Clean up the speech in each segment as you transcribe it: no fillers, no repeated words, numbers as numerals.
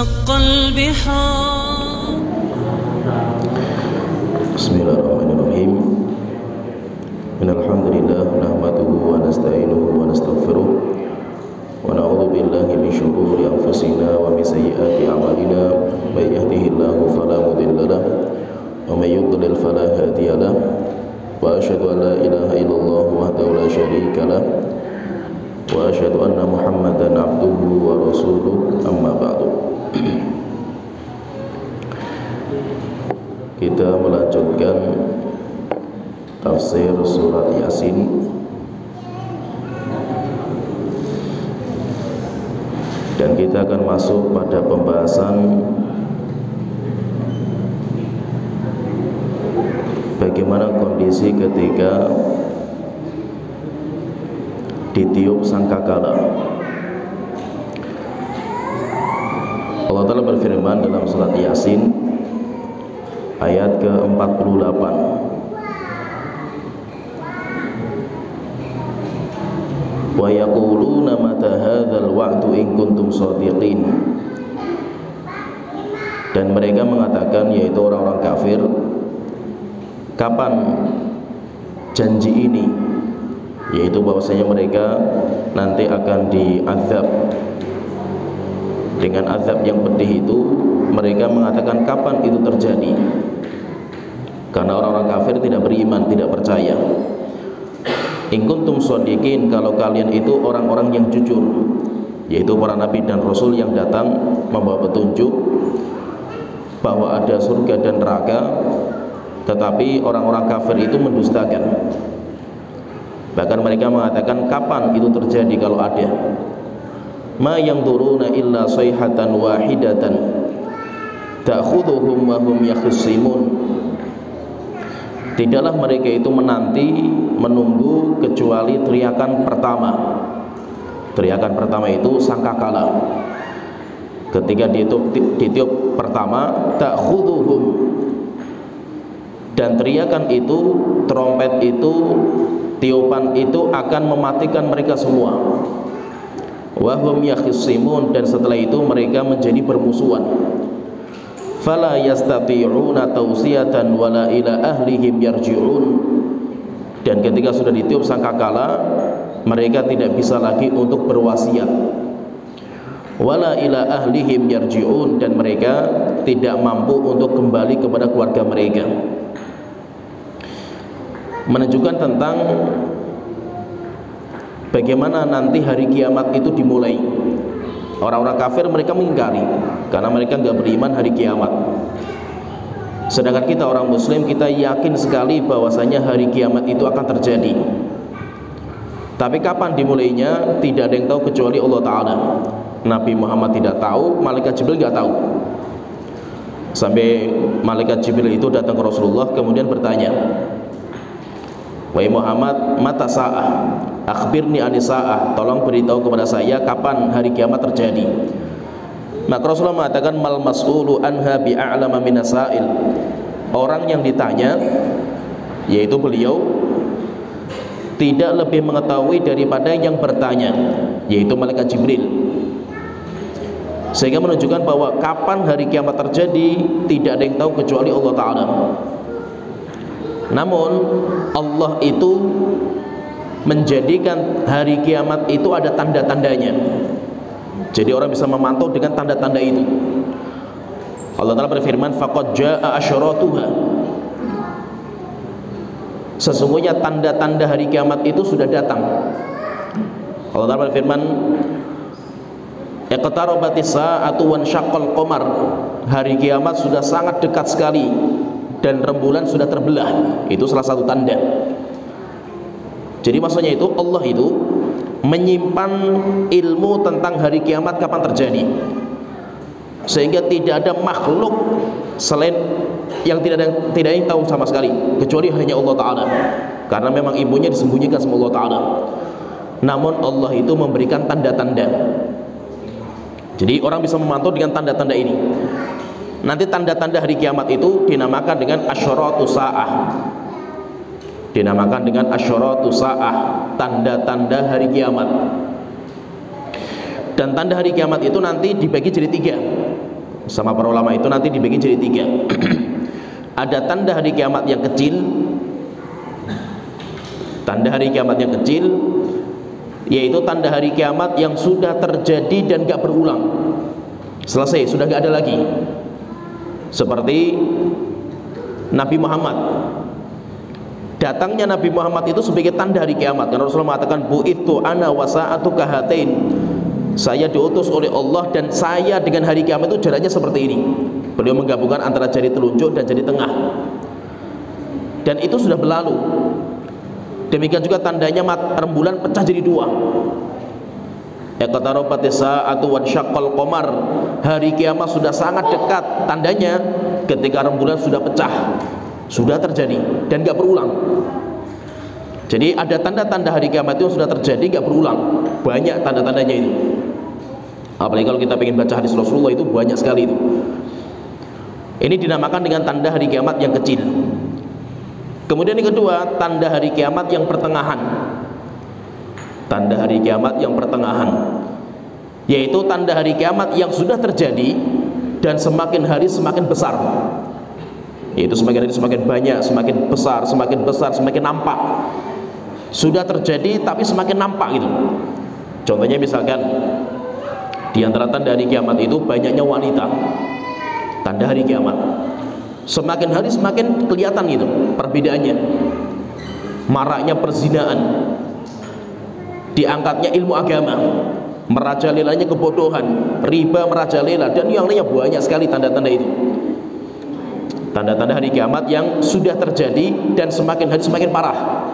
وشق البحار. بسم الله الرحمن الرحيم. إن الحمد لله نحمده ونستعينه ونستغفره ونعوذ بالله من شرور أنفسنا ومن سيئات أعمالنا. من يهده الله فلا مضل له ومن يضلل فلا هادي له وأشهد أن لا إله إلا الله وحده لا شريك له وأشهد أن محمدا عبده ورسوله. أما بعد. Kita melanjutkan tafsir surat Yasin. Dan kita akan masuk pada pembahasan bagaimana kondisi ketika ditiup sangkakala. Allah Ta'ala berfirman dalam surat Yasin ayat ke-48, wa yaquluna mata hadzal wa'du in kuntum shadiqin. Dan mereka mengatakan, yaitu orang-orang kafir, kapan janji ini, yaitu bahwasanya mereka nanti akan diazab dengan azab yang pedih itu. Mereka mengatakan kapan itu terjadi, karena orang-orang kafir tidak beriman, tidak percaya. In kuntum shadiqin, kalau kalian itu orang-orang yang jujur, yaitu para nabi dan rasul yang datang membawa petunjuk bahwa ada surga dan neraka, tetapi orang-orang kafir itu mendustakan. Bahkan mereka mengatakan kapan itu terjadi kalau ada. Ma yanzuruna illa sayhatan wahidatan ta'khudhuhum wa hum yakhsimun. Tidaklah mereka itu menunggu kecuali teriakan pertama. Teriakan pertama itu sangkakala. Ketika ditiup pertama, ta'khudhuhum, dan teriakan itu, trompet itu, tiupan itu akan mematikan mereka semua. Wa hum yakhsimun, dan setelah itu mereka menjadi bermusuhan. Fala yastati'una tawsiyatan wala ila ahlihim yarji'un. Dan ketika sudah ditiup sangkakala, mereka tidak bisa lagi untuk berwasiat. Wala ila ahlihim yarji'un, dan mereka tidak mampu untuk kembali kepada keluarga mereka. Menunjukkan tentang bagaimana nanti hari kiamat itu dimulai. Orang-orang kafir mereka mengingkari karena mereka enggak beriman hari kiamat. Sedangkan kita orang muslim, kita yakin sekali bahwasanya hari kiamat itu akan terjadi. Tapi kapan dimulainya tidak ada yang tahu kecuali Allah Ta'ala. Nabi Muhammad tidak tahu, malaikat Jibril enggak tahu. Sampai malaikat Jibril itu datang ke Rasulullah kemudian bertanya, wahai Muhammad, mata sa'ah, akhbirni anis sa'ah, tolong beritahu kepada saya kapan hari kiamat terjadi. Maka Rasulullah mengatakan, mal mas'ulu anha bi'a'lama minas sa'il. Orang yang ditanya, yaitu beliau, tidak lebih mengetahui daripada yang bertanya, yaitu malaikat Jibril. Sehingga menunjukkan bahwa kapan hari kiamat terjadi tidak ada yang tahu kecuali Allah Ta'ala. Namun Allah itu menjadikan hari kiamat itu ada tanda-tandanya. Jadi orang bisa memantau dengan tanda-tanda itu. Allah Ta'ala berfirman, faqad jaa'a asyratuha. Sesungguhnya tanda-tanda hari kiamat itu sudah datang. Allah Ta'ala berfirman, iqtarabatis sa'atu wan syaqqal qamar. Hari kiamat sudah sangat dekat sekali dan rembulan sudah terbelah. Itu salah satu tanda. Jadi maksudnya itu Allah itu menyimpan ilmu tentang hari kiamat kapan terjadi, sehingga tidak ada makhluk selain yang tidak yang tahu sama sekali kecuali hanya Allah Ta'ala, karena memang ilmunya disembunyikan sama Allah Ta'ala. Namun Allah itu memberikan tanda-tanda. Jadi orang bisa memantau dengan tanda-tanda ini. Nanti tanda-tanda hari kiamat itu dinamakan dengan asyaratu sa'ah. Dinamakan dengan asyaratu sa'ah, tanda-tanda hari kiamat. Dan tanda hari kiamat itu nanti dibagi jadi 3. sama para ulama itu nanti dibagi jadi 3. Ada tanda hari kiamat yang kecil. Tanda hari kiamat yang kecil yaitu tanda hari kiamat yang sudah terjadi dan gak berulang, selesai, sudah gak ada lagi. Seperti Nabi Muhammad. Datangnya Nabi Muhammad itu sebagai tanda hari kiamat, karena Rasulullah mengatakan bu'ithu ana wa sa'atu kahatain, saya diutus oleh Allah dan saya dengan hari kiamat itu jaraknya seperti ini. Beliau menggabungkan antara jari telunjuk dan jari tengah, dan itu sudah berlalu. Demikian juga tandanya rembulan pecah jadi 2. Iqtarabatis sa'atu wa syaqqal qamar, hari kiamat sudah sangat dekat. Tandanya ketika rembulan sudah pecah, sudah terjadi dan gak berulang. Jadi ada tanda-tanda hari kiamat itu sudah terjadi gak berulang. Banyak tanda-tandanya itu. Apalagi kalau kita ingin baca hadis Rasulullah itu banyak sekali itu. Ini dinamakan dengan tanda hari kiamat yang kecil. Kemudian yang kedua, tanda hari kiamat yang pertengahan. Tanda hari kiamat yang pertengahan, yaitu tanda hari kiamat yang sudah terjadi dan semakin hari semakin besar. Yaitu semakin hari semakin banyak, semakin besar, semakin nampak. Sudah terjadi tapi semakin nampak gitu. Contohnya misalkan di antara tanda hari kiamat itu banyaknya wanita. Tanda hari kiamat. Semakin hari semakin kelihatan gitu perbedaannya. Maraknya perzinaan, diangkatnya ilmu agama, merajalelanya kebodohan, riba merajalela, dan yang lainnya banyak sekali tanda-tanda itu. Tanda-tanda hari kiamat yang sudah terjadi dan semakin hari semakin parah.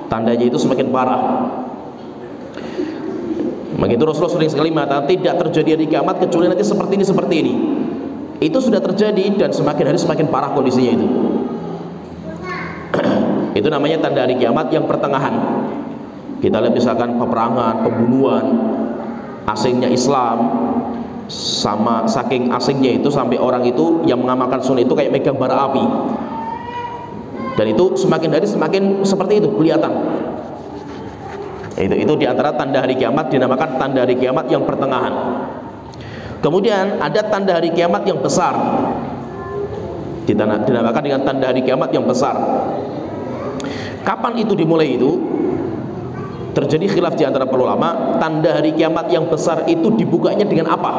Tandanya itu semakin parah. Begitu Rasulullah sering sekali mengatakan tidak terjadi hari kiamat kecuali nanti seperti ini. Itu sudah terjadi dan semakin hari semakin parah kondisinya itu. Itu namanya tanda hari kiamat yang pertengahan. Kita lihat misalkan peperangan, pembunuhan, asingnya Islam, sama saking asingnya itu sampai orang itu yang mengamalkan sunnah itu kayak megang bara api. Dan itu semakin hari semakin seperti itu kelihatan. Itu diantara tanda hari kiamat, dinamakan tanda hari kiamat yang pertengahan. Kemudian ada tanda hari kiamat yang besar, dinamakan dengan tanda hari kiamat yang besar. Kapan itu dimulai itu? Terjadi khilaf di antara para ulama. Tanda hari kiamat yang besar itu dibukanya dengan apa?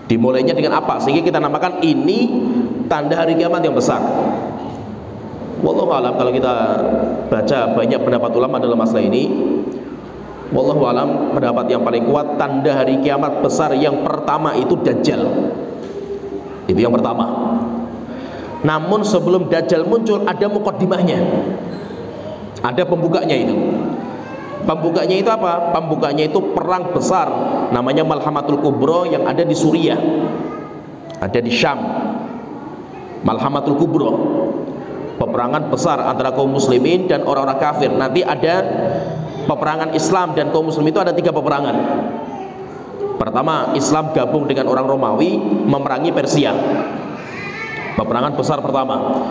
Dimulainya dengan apa? Sehingga kita namakan ini tanda hari kiamat yang besar. Wallahu alam, kalau kita baca banyak pendapat ulama dalam masalah ini, wallahu alam, pendapat yang paling kuat tanda hari kiamat besar yang pertama itu Dajjal. Itu yang pertama. Namun sebelum Dajjal muncul ada mukaddimahnya, ada pembukanya itu. Pembukanya itu apa? Pembukanya itu perang besar namanya Malhamatul Kubra yang ada di Suriah, ada di Syam. Malhamatul Kubra, peperangan besar antara kaum muslimin dan orang-orang kafir. Nanti ada peperangan Islam dan kaum muslim itu ada 3 peperangan. Pertama, Islam gabung dengan orang Romawi memerangi Persia. Peperangan besar pertama.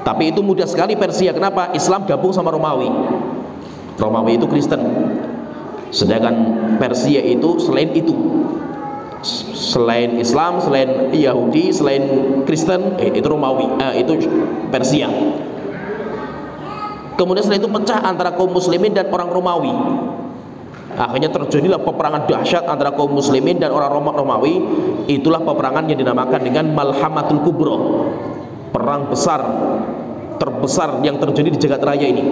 Tapi itu mudah sekali Persia. Kenapa? Islam gabung sama Romawi. Romawi itu Kristen. Sedangkan Persia itu selain itu, selain Islam, selain Yahudi, selain Kristen, itu Romawi, itu Persia. Kemudian setelah itu pecah antara kaum muslimin dan orang Romawi. Akhirnya terjadilah peperangan dahsyat antara kaum muslimin dan orang Romawi. Itulah peperangan yang dinamakan dengan Malhamatul Kubra, perang besar terbesar yang terjadi di jagat raya ini.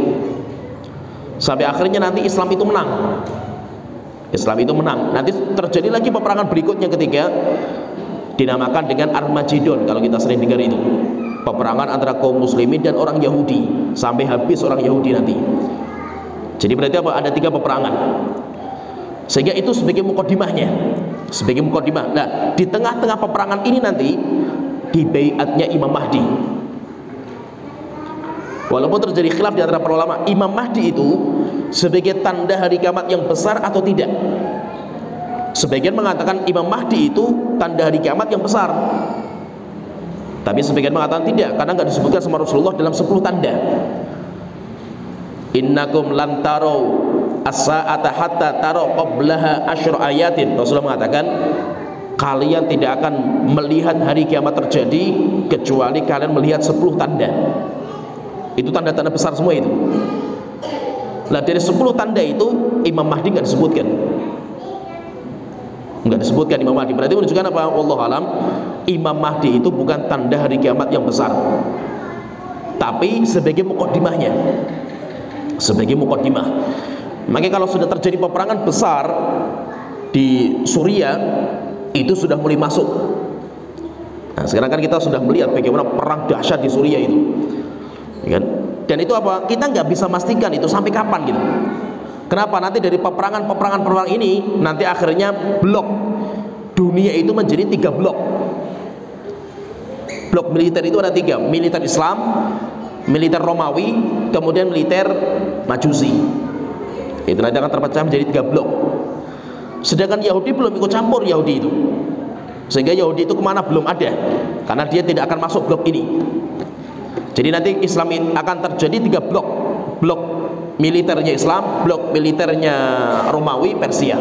Sampai akhirnya nanti Islam itu menang. Islam itu menang. Nanti terjadi lagi peperangan berikutnya ketiga, dinamakan dengan Armageddon. Kalau kita sering dengar itu, peperangan antara kaum muslimin dan orang Yahudi sampai habis orang Yahudi nanti. Jadi berarti apa? Ada 3 peperangan. Sehingga itu sebagai mukaddimahnya, sebagai mukaddimah. Nah, di tengah-tengah peperangan ini nanti di baiatnya Imam Mahdi. Walaupun terjadi khilaf di antara para ulama, Imam Mahdi itu sebagai tanda hari kiamat yang besar atau tidak. Sebagian mengatakan Imam Mahdi itu tanda hari kiamat yang besar, tapi sebagian mengatakan tidak, karena nggak disebutkan sama Rasulullah dalam 10 tanda. Innakum lan tarau as-sa'ata hatta tarau qablaha asyra ayatin. Rasulullah mengatakan kalian tidak akan melihat hari kiamat terjadi kecuali kalian melihat 10 tanda. Itu tanda-tanda besar semua itu. Nah, dari 10 tanda itu Imam Mahdi nggak disebutkan. Nggak disebutkan Imam Mahdi. Berarti menunjukkan apa? Wallahu alam, Imam Mahdi itu bukan tanda hari kiamat yang besar, tapi sebagai mukaddimahnya. Sebagai mukaddimah. Makanya kalau sudah terjadi peperangan besar di Suriah, itu sudah mulai masuk. Nah, sekarang kan kita sudah melihat bagaimana perang dahsyat di Suriah itu, ya kan? Dan itu apa? Kita nggak bisa pastikan itu sampai kapan gitu. Kenapa? Nanti dari peperangan ini nanti akhirnya blok dunia itu menjadi 3 blok. Blok militer itu ada 3, militer Islam, militer Romawi, kemudian militer Majusi. Itu nanti akan terpecah menjadi 3 blok. Sedangkan Yahudi belum ikut campur, Yahudi itu, sehingga Yahudi itu kemana belum ada, karena dia tidak akan masuk blok ini. Jadi nanti Islam akan terjadi 3 blok. Blok militernya Islam, blok militernya Romawi, Persia.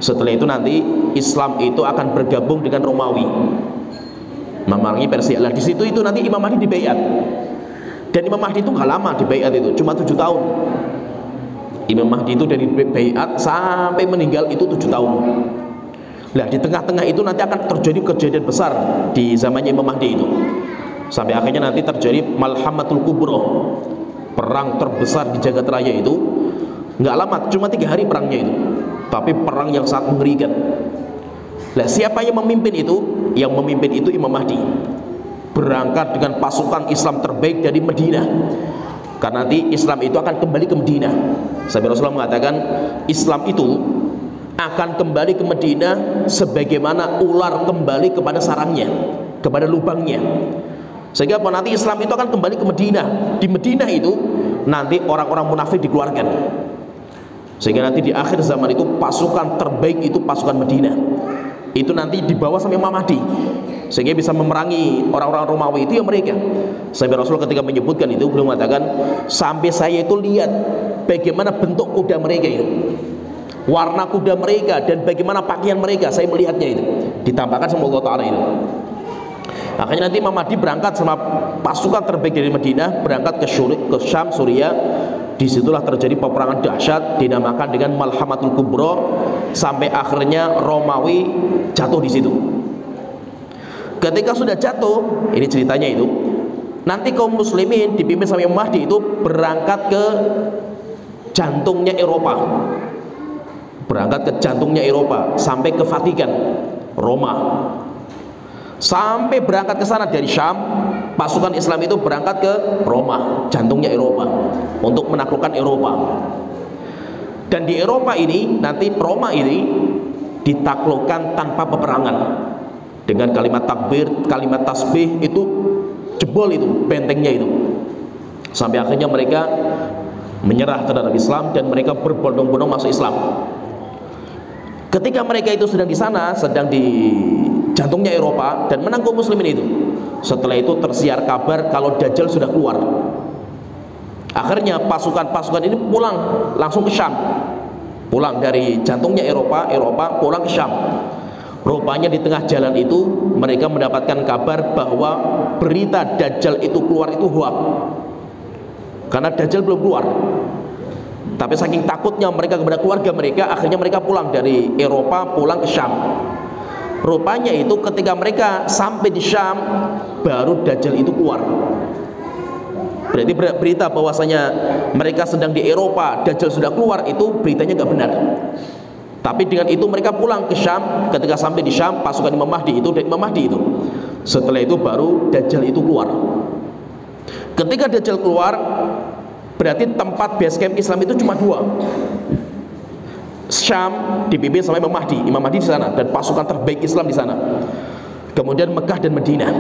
Setelah itu nanti Islam itu akan bergabung dengan Romawi, memerangi Persia. Lah di situ itu nanti Imam Mahdi dibaiat. Dan Imam Mahdi itu gak lama dibaiat itu, cuma 7 tahun. Imam Mahdi itu dari baiat sampai meninggal itu 7 tahun. Nah, di tengah-tengah itu nanti akan terjadi kejadian besar di zamannya Imam Mahdi itu. Sampai akhirnya nanti terjadi Malhamatul Kubra, perang terbesar di jagat raya itu. Nggak lama, cuma 3 hari perangnya itu, tapi perang yang sangat mengerikan. Nah, siapa yang memimpin itu? Yang memimpin itu Imam Mahdi, berangkat dengan pasukan Islam terbaik dari Madinah, karena nanti Islam itu akan kembali ke Madinah. Sampai Rasulullah mengatakan Islam itu akan kembali ke Madinah sebagaimana ular kembali kepada sarangnya, kepada lubangnya. Sehingga nanti Islam itu akan kembali ke Madinah. Di Madinah itu nanti orang-orang munafik dikeluarkan. Sehingga nanti di akhir zaman itu pasukan terbaik itu pasukan Madinah. Itu nanti dibawa sama Imam Mahdi, sehingga bisa memerangi orang-orang Romawi itu yang mereka. Sampai Rasulullah ketika menyebutkan itu beliau mengatakan, sampai saya itu lihat bagaimana bentuk kuda mereka itu, warna kuda mereka, dan bagaimana pakaian mereka. Saya melihatnya itu ditampakkan sama Allah Ta'ala itu. Akhirnya nanti Imam Mahdi berangkat sama pasukan terbaik dari Madinah, berangkat ke Syam, Suriah. Disitulah terjadi peperangan dahsyat dinamakan dengan Malhamatul Kubra, sampai akhirnya Romawi jatuh di situ. Ketika sudah jatuh, ini ceritanya itu, nanti kaum muslimin dipimpin sama Imam Mahdi itu berangkat ke jantungnya Eropa, berangkat ke jantungnya Eropa sampai ke Vatikan, Roma. Sampai berangkat ke sana dari Syam, pasukan Islam itu berangkat ke Roma, jantungnya Eropa, untuk menaklukkan Eropa. Dan di Eropa ini nanti Roma ini ditaklukkan tanpa peperangan, dengan kalimat takbir, kalimat tasbih, itu jebol itu bentengnya itu. Sampai akhirnya mereka menyerah terhadap Islam dan mereka berbondong-bondong masuk Islam. Ketika mereka itu sedang di sana, sedang di jantungnya Eropa dan menang kaum muslimin itu, setelah itu tersiar kabar kalau Dajjal sudah keluar. Akhirnya pasukan-pasukan ini pulang langsung ke Syam, pulang dari jantungnya Eropa pulang ke Syam. Rupanya di tengah jalan itu mereka mendapatkan kabar bahwa berita Dajjal itu keluar itu hoax, karena Dajjal belum keluar. Tapi saking takutnya mereka kepada keluarga mereka, akhirnya mereka pulang dari Eropa pulang ke Syam. Rupanya itu ketika mereka sampai di Syam, baru Dajjal itu keluar. Berarti berita bahwasanya mereka sedang di Eropa, Dajjal sudah keluar, itu beritanya nggak benar. Tapi dengan itu mereka pulang ke Syam. Ketika sampai di Syam, pasukan Imam Mahdi itu dan Imam Mahdi itu, setelah itu baru Dajjal itu keluar. Ketika Dajjal keluar, berarti tempat base camp Islam itu cuma 2. Syam dipimpin sama Imam Mahdi di sana dan pasukan terbaik Islam di sana. Kemudian Mekah dan Madinah.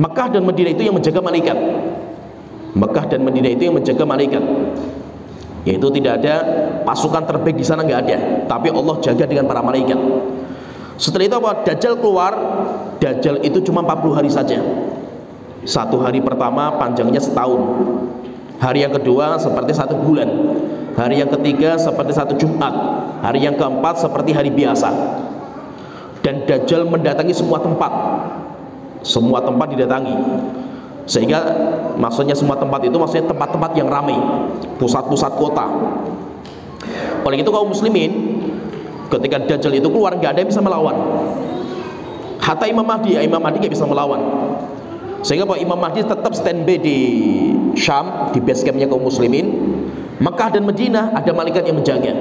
Mekah dan Madinah itu yang menjaga malaikat. Mekah dan Madinah itu yang menjaga malaikat. Yaitu tidak ada pasukan terbaik di sana, nggak ada. Tapi Allah jaga dengan para malaikat. Setelah itu apa? Dajjal keluar. Dajjal itu cuma 40 hari saja. 1 hari pertama panjangnya setahun. Hari yang kedua seperti 1 bulan. Hari yang ketiga seperti 1 Jumat. Hari yang keempat seperti hari biasa. dan Dajjal mendatangi semua tempat. Semua tempat didatangi. Sehingga maksudnya semua tempat itu maksudnya tempat-tempat yang ramai, pusat-pusat kota. Oleh itu kaum muslimin, ketika Dajjal itu keluar, nggak ada yang bisa melawan. Hatta Imam Mahdi nggak bisa melawan. Sehingga Pak Imam Mahdi tetap standby di Syam, di base campnya kaum muslimin. Mekah dan Madinah ada malaikat yang menjaga.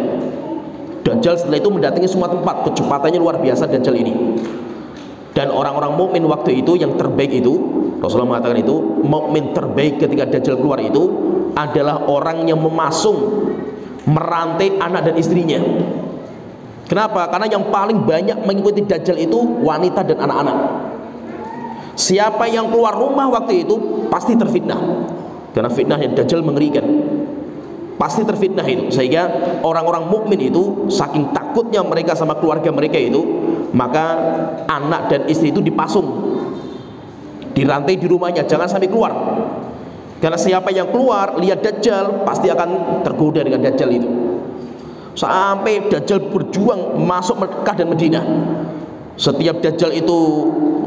Dajjal setelah itu mendatangi semua tempat, kecepatannya luar biasa Dajjal ini. Dan orang-orang mukmin waktu itu yang terbaik itu, Rasulullah mengatakan itu, mukmin terbaik ketika Dajjal keluar itu adalah orang yang memasung, merantai anak dan istrinya. Kenapa? Karena yang paling banyak mengikuti Dajjal itu wanita dan anak-anak. Siapa yang keluar rumah waktu itu pasti terfitnah, karena fitnah yang Dajjal mengerikan. Pasti terfitnah itu. Sehingga orang-orang mukmin itu saking takutnya mereka sama keluarga mereka itu, maka anak dan istri itu dipasung, dirantai di rumahnya, jangan sampai keluar. Karena siapa yang keluar lihat Dajjal pasti akan tergoda dengan Dajjal itu. Sampai Dajjal berjuang masuk Mekah dan Madinah. Setiap Dajjal itu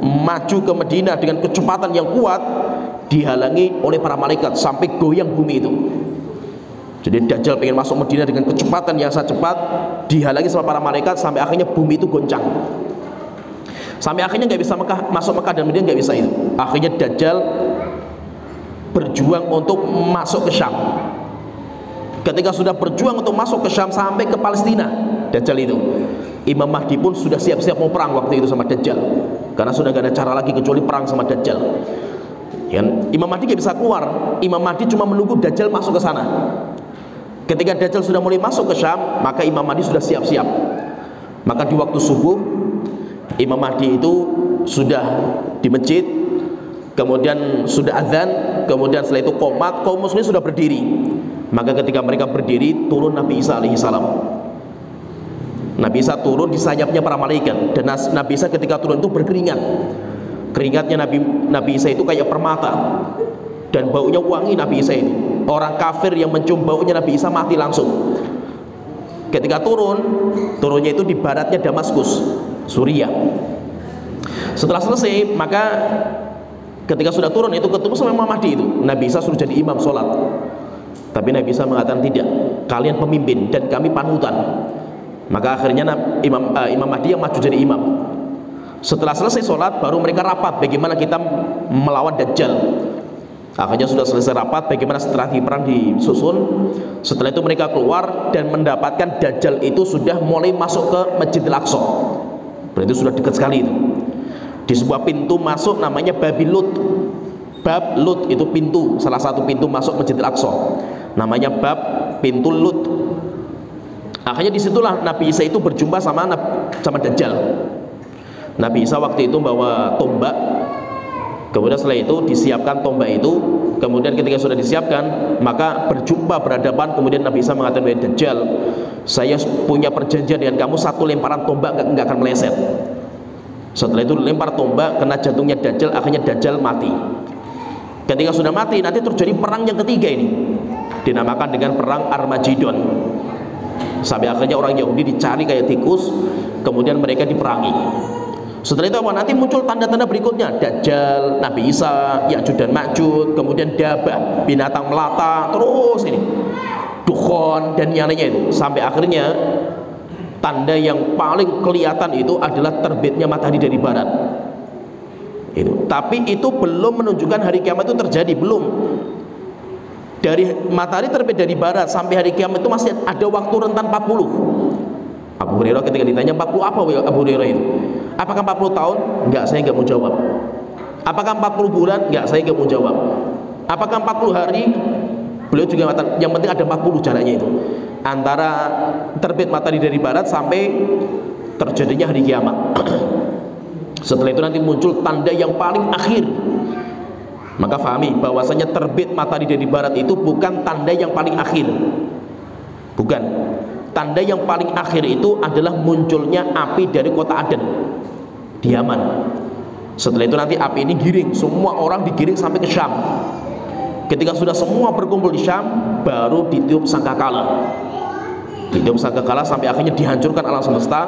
maju ke Madinah dengan kecepatan yang kuat, dihalangi oleh para malaikat sampai goyang bumi itu. Jadi Dajjal pengen masuk Madinah dengan kecepatan yang sangat cepat, dihalangi sama para malaikat sampai akhirnya bumi itu goncang. Sampai akhirnya nggak bisa masuk Mekah dan Madinah, nggak bisa itu. Akhirnya Dajjal berjuang untuk masuk ke Syam. Ketika sudah berjuang untuk masuk ke Syam sampai ke Palestina, Dajjal itu, Imam Mahdi pun sudah siap-siap mau perang waktu itu sama Dajjal, karena sudah gak ada cara lagi kecuali perang sama Dajjal. Imam Mahdi gak bisa keluar. Imam Mahdi cuma menunggu Dajjal masuk ke sana. Ketika Dajjal sudah mulai masuk ke Syam, maka Imam Mahdi sudah siap-siap. Maka di waktu subuh, Imam Mahdi itu sudah di masjid, kemudian sudah azan, kemudian setelah itu qomat, kaum muslimin sudah berdiri. Maka ketika mereka berdiri, turun Nabi Isa alaihi salam. Nabi Isa turun di sayapnya para malaikat, dan Nabi Isa ketika turun itu berkeringat. Keringatnya Nabi Isa itu kayak permata, dan baunya wangi Nabi Isa itu. Orang kafir yang mencium baunya Nabi Isa mati langsung. Ketika turunnya itu di baratnya Damaskus, Suriah. Setelah selesai, maka ketika sudah turun itu ketemu sama Imam Mahdi itu, Nabi Isa suruh jadi imam sholat. Tapi Nabi Isa mengatakan tidak, kalian pemimpin dan kami panutan. Maka akhirnya Imam Mahdi yang maju jadi imam. Setelah selesai sholat, baru mereka rapat bagaimana kita melawan Dajjal. Akhirnya sudah selesai rapat bagaimana strategi perang disusun. Setelah itu mereka keluar dan mendapatkan Dajjal itu sudah mulai masuk ke Masjidil Aqsa. Berarti sudah dekat sekali itu. Di sebuah pintu masuk namanya Babil Lut. Bab Lut itu pintu, salah satu pintu masuk Masjidil Aqsa. Namanya bab pintu Lut. Akhirnya disitulah Nabi Isa itu berjumpa sama Dajjal. Nabi Isa waktu itu bawa tombak. Kemudian setelah itu disiapkan tombak itu. Kemudian ketika sudah disiapkan, maka berjumpa berhadapan. Kemudian Nabi Isa mengatakan, wahai Dajjal, saya punya perjanjian dengan kamu, satu lemparan tombak nggak akan meleset. Setelah itu lempar tombak, kena jantungnya Dajjal. Akhirnya Dajjal mati. Ketika sudah mati, nanti terjadi perang yang ketiga ini, dinamakan dengan perang Armageddon. Sampai akhirnya orang Yahudi dicari kayak tikus, kemudian mereka diperangi. Setelah itu apa? Nanti muncul tanda-tanda berikutnya, Dajjal, Nabi Isa, Ya'juj dan Ma'juj, kemudian Dabah, binatang melata, terus ini Dukhon dan yang lainnya itu. Sampai akhirnya tanda yang paling kelihatan itu adalah terbitnya matahari dari barat. Itu. Tapi itu belum menunjukkan hari kiamat itu terjadi, belum. Dari matahari terbit dari barat sampai hari kiamat itu masih ada waktu rentan 40. Abu Hurairah ketika ditanya 40 apa Abu Hurairah itu? Apakah 40 tahun? Enggak, saya enggak mau jawab. Apakah 40 bulan? Enggak, saya enggak mau jawab. Apakah 40 hari? Beliau juga mengatakan yang penting ada 40 jaraknya itu. Antara terbit matahari dari barat sampai terjadinya hari kiamat. Setelah itu nanti muncul tanda yang paling akhir. Maka fahami bahwasanya terbit matahari dari barat itu bukan tanda yang paling akhir. Bukan. Tanda yang paling akhir itu adalah munculnya api dari kota Aden di Yaman. Setelah itu nanti api ini giring, semua orang digiring sampai ke Syam. Ketika sudah semua berkumpul di Syam, baru ditiup sangkakala. hidup sangkakala sampai akhirnya dihancurkan alam semesta.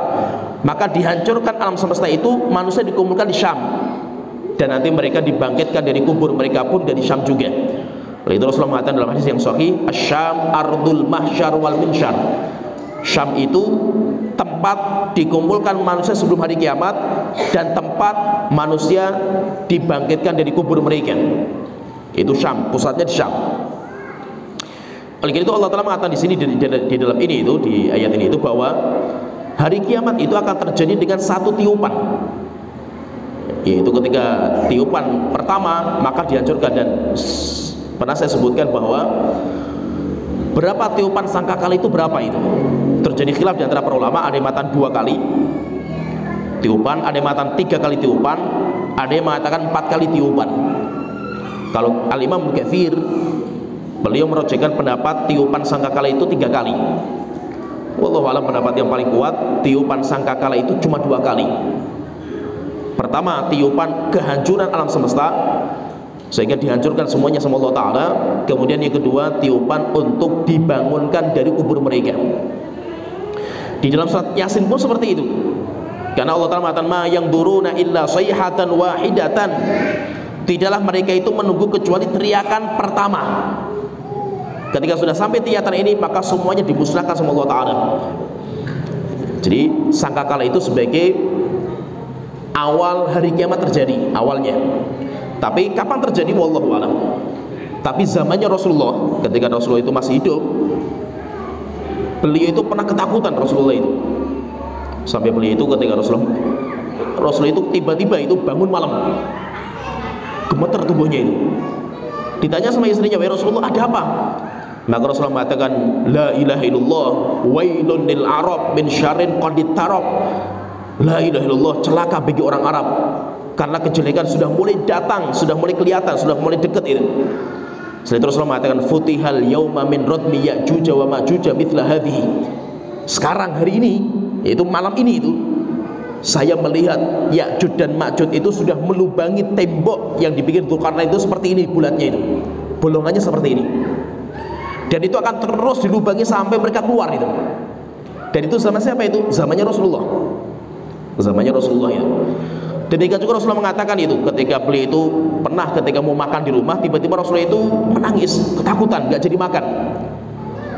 Maka dihancurkan alam semesta itu manusia dikumpulkan di Syam, dan nanti mereka dibangkitkan dari kubur mereka pun dari Syam juga. Oleh itu Rasulullah mengatakan dalam hadis yang sahih, Asyam ardul mahsyar wal minsyar. Syam itu tempat dikumpulkan manusia sebelum hari kiamat, dan tempat manusia dibangkitkan dari kubur mereka. Itu Syam, pusatnya di Syam. Oleh itu Allah Ta'ala mengatakan di sini di dalam ini itu, di ayat ini itu, bahwa hari kiamat itu akan terjadi dengan satu tiupan, yaitu ketika tiupan pertama maka dihancurkan. Dan pernah saya sebutkan bahwa berapa tiupan sangkakala itu, berapa itu terjadi khilaf di antara para ulama. Ada yang mengatakan 2 kali tiupan, ada yang mengatakan 3 kali tiupan, ada yang mengatakan 4 kali tiupan. Kalau Al-Imam Ibnu Katsir, beliau merojekkan pendapat tiupan sangkakala itu 3 kali. Wallahu a'lam, pendapat yang paling kuat tiupan sangkakala itu cuma 2 kali. Pertama, tiupan kehancuran alam semesta sehingga dihancurkan semuanya sama Allah Ta'ala. Kemudian yang kedua, tiupan untuk dibangunkan dari kubur mereka. Di dalam surat Yasin pun seperti itu, karena Allah Ta'ala mengatakan ma yang duruna illa sayhatan wahidatan, tidaklah mereka itu menunggu kecuali teriakan pertama. Ketika sudah sampai teriakan ini, maka semuanya dimusnahkan sama Allah Ta'ala. Jadi sangkakala itu sebagai awal hari kiamat terjadi, awalnya. Tapi kapan terjadi wallahu a'lam. Tapi zamannya Rasulullah, ketika Rasulullah itu masih hidup, beliau itu pernah ketakutan Rasulullah itu. Sampai beliau itu ketika Rasulullah itu tiba-tiba itu bangun malam, gemeter tubuhnya itu. Ditanya sama istrinya, "Wahai Rasulullah, ada apa?" Maka Rasulullah mengatakan, "La ilaha illallah, wailun lil Arab min syarrin qad tarab." La ilaha illallah, celaka bagi orang Arab karena kejelekan sudah mulai datang, sudah mulai kelihatan, sudah mulai dekat itu. Setelah itu Rasulullah mengatakan, "Futihal yauma min radmi ya'juj wa ma'juj mithla hadhihi." Sekarang hari ini, yaitu malam ini itu, saya melihat Ya'juj dan Ma'juj itu sudah melubangi tembok yang dibikin Dzulqarnain itu seperti ini bulatnya itu. Bolongannya seperti ini. Dan itu akan terus dilubangi sampai mereka keluar itu. Dan itu zaman siapa itu? Zamannya Rasulullah. Zamannya Rasulullah itu. Demikian juga Rasulullah mengatakan itu ketika beliau itu pernah ketika mau makan di rumah, tiba-tiba Rasulullah itu menangis, ketakutan, gak jadi makan.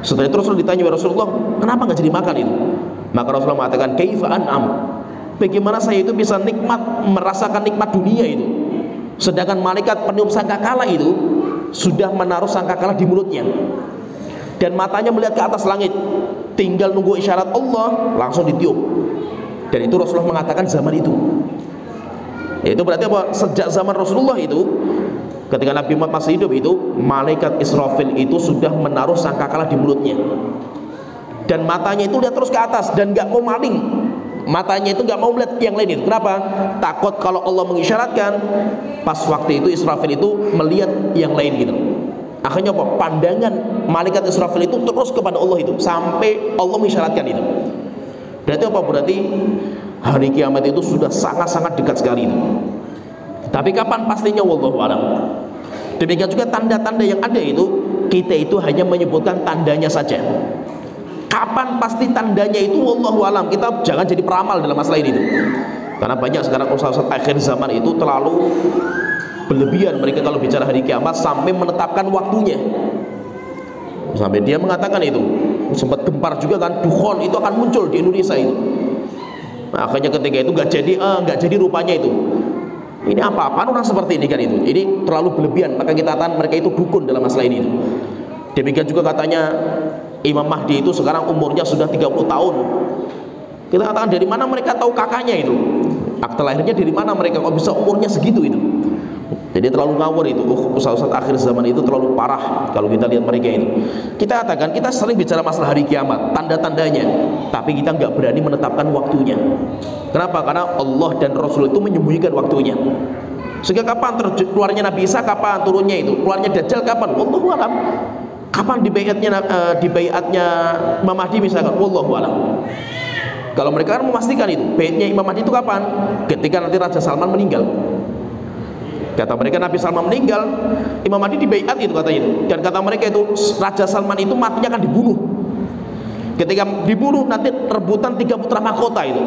Setelah itu Rasulullah ditanya, "Ya Rasulullah, kenapa gak jadi makan itu?" Maka Rasulullah mengatakan, "Kaifa an'am?" Bagaimana saya itu bisa merasakan nikmat dunia itu, sedangkan malaikat peniup sangkakala itu sudah menaruh sangkakala di mulutnya, dan matanya melihat ke atas langit, tinggal nunggu isyarat Allah langsung ditiup. Dan itu Rasulullah mengatakan zaman itu. Itu berarti apa? Sejak zaman Rasulullah itu, ketika Nabi Muhammad masih hidup itu, malaikat Israfil itu sudah menaruh sangkakala di mulutnya, dan matanya itu lihat terus ke atas dan gak mau maling. Matanya itu gak mau melihat yang lain itu. Kenapa? Takut kalau Allah mengisyaratkan, pas waktu itu Israfil itu melihat yang lain gitu. Akhirnya apa? Pandangan malaikat Israfil itu terus kepada Allah itu sampai Allah mengisyaratkan itu. Berarti apa? Berarti hari kiamat itu sudah sangat-sangat dekat sekali itu. Tapi kapan pastinya wallahu a'lam. Demikian juga tanda-tanda yang ada itu, kita itu hanya menyebutkan tandanya saja. Kapan pasti tandanya itu wallahu a'lam. Kita jangan jadi peramal dalam masalah ini itu. Karena banyak sekarang ustaz-ustaz akhir zaman itu terlalu berlebihan mereka kalau bicara hari kiamat sampai menetapkan waktunya. Sampai dia mengatakan itu, sempat gempar juga kan, dukhon itu akan muncul di Indonesia itu. Nah, akhirnya ketika itu nggak jadi rupanya itu. Ini apa-apaan orang seperti ini kan itu. Ini terlalu berlebihan, maka kita katakan mereka itu dukun dalam masalah ini itu. Demikian juga katanya Imam Mahdi itu sekarang umurnya sudah 30 tahun. Kita katakan dari mana mereka tahu kakaknya itu? Akte lahirnya dari mana mereka kok bisa umurnya segitu itu? Jadi terlalu ngawur itu. Ustaz-ustaz akhir zaman itu terlalu parah kalau kita lihat mereka itu. Kita katakan kita sering bicara masalah hari kiamat, tanda-tandanya, tapi kita nggak berani menetapkan waktunya. Kenapa? Karena Allah dan Rasul itu menyembunyikan waktunya. Sehingga kapan keluarnya Nabi Isa, kapan turunnya itu? Keluarnya Dajjal kapan? Wallahu a'lam. Kapan dibayatnya Imam Mahdi misalkan? Wallahu a'lam. Kalau mereka kan memastikan itu, bayatnya Imam Mahdi itu kapan? Ketika nanti Raja Salman meninggal. Kata mereka Nabi Salman meninggal, Imam Mahdi dibayat itu katanya itu. Dan kata mereka itu Raja Salman itu matinya akan dibunuh. Ketika dibunuh nanti rebutan 3 putra mahkota itu.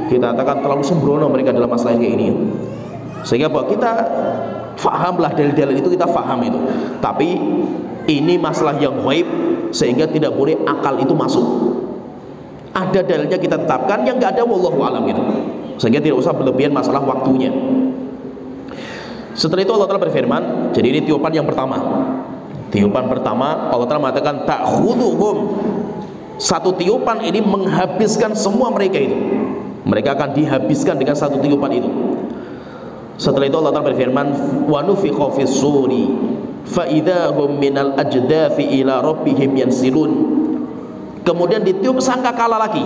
Kita katakan terlalu sembrono mereka dalam masalah kayak ini. Sehingga bahwa kita fahamlah dalil-dalil itu, kita faham itu. Tapi ini masalah yang ghaib, sehingga tidak boleh akal itu masuk. Ada dalilnya kita tetapkan, yang nggak ada wallahu alam gitu. Sehingga tidak usah berlebihan masalah waktunya. Setelah itu Allah Ta'ala berfirman, jadi ini tiupan yang pertama. Tiupan pertama Allah Ta'ala mengatakan ta'khuduhum. Satu tiupan ini menghabiskan semua mereka itu. Mereka akan dihabiskan dengan satu tiupan itu. Setelah itu Allah Ta'ala berfirman, wa nufikha fis suri fa idzahum minal ajdafi ila rabbihim yansilun. Kemudian ditiup sangkakala lagi.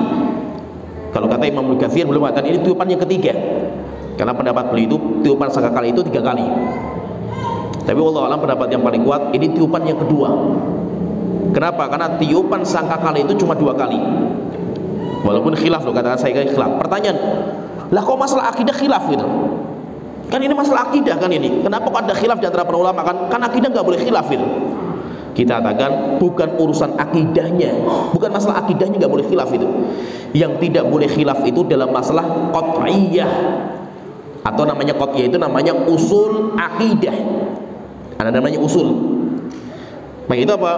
Kalau kata Imam Mukatsir belum mengatakan ini tiupan yang ketiga. Karena pendapat beliau itu tiupan sangkakala itu 3 kali. Tapi wallahu alam pendapat yang paling kuat ini tiupan yang kedua. Kenapa? Karena tiupan sangkakala itu cuma 2 kali. Walaupun khilaf loh, katakan saya khilaf. Pertanyaan, lah kok masalah akidah khilaf gitu? Kan ini masalah akidah kan ini. Kenapa kok ada khilaf di antara para ulama kan? Kan akidah nggak boleh khilaf itu. Kita katakan bukan urusan akidahnya, bukan masalah akidahnya nggak boleh khilaf itu. Yang tidak boleh khilaf itu dalam masalah qat'iyah, atau namanya qat'iyah itu namanya usul akidah. Ada namanya usul. Nah itu apa?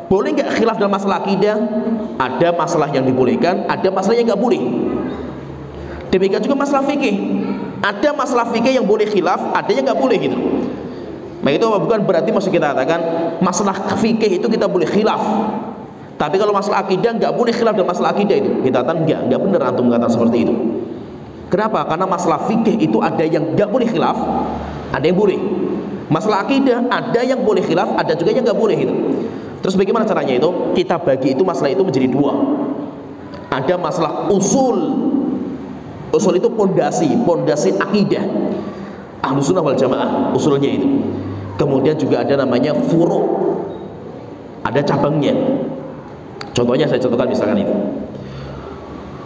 Boleh nggak khilaf dalam masalah akidah? Ada masalah yang dibolehkan, ada masalah yang nggak boleh. Demikian juga masalah fikih. Ada masalah fikih yang boleh khilaf, ada yang nggak boleh gitu. Nah itu bukan berarti maksud kita katakan masalah fikih itu kita boleh khilaf. Tapi kalau masalah akidah nggak boleh khilaf dalam masalah akidah itu. Kita katakan nggak benar antum mengatakan seperti itu. Kenapa? Karena masalah fikih itu ada yang nggak boleh khilaf, ada yang boleh. Masalah akidah ada yang boleh khilaf, ada juga yang nggak boleh gitu. Terus bagaimana caranya itu? Kita bagi itu masalah itu menjadi 2. Ada masalah usul. Usul itu pondasi akidah Ahlus Sunnah wal Jamaah, usulnya itu. Kemudian juga ada namanya furu', ada cabangnya. Contohnya saya contohkan misalkan itu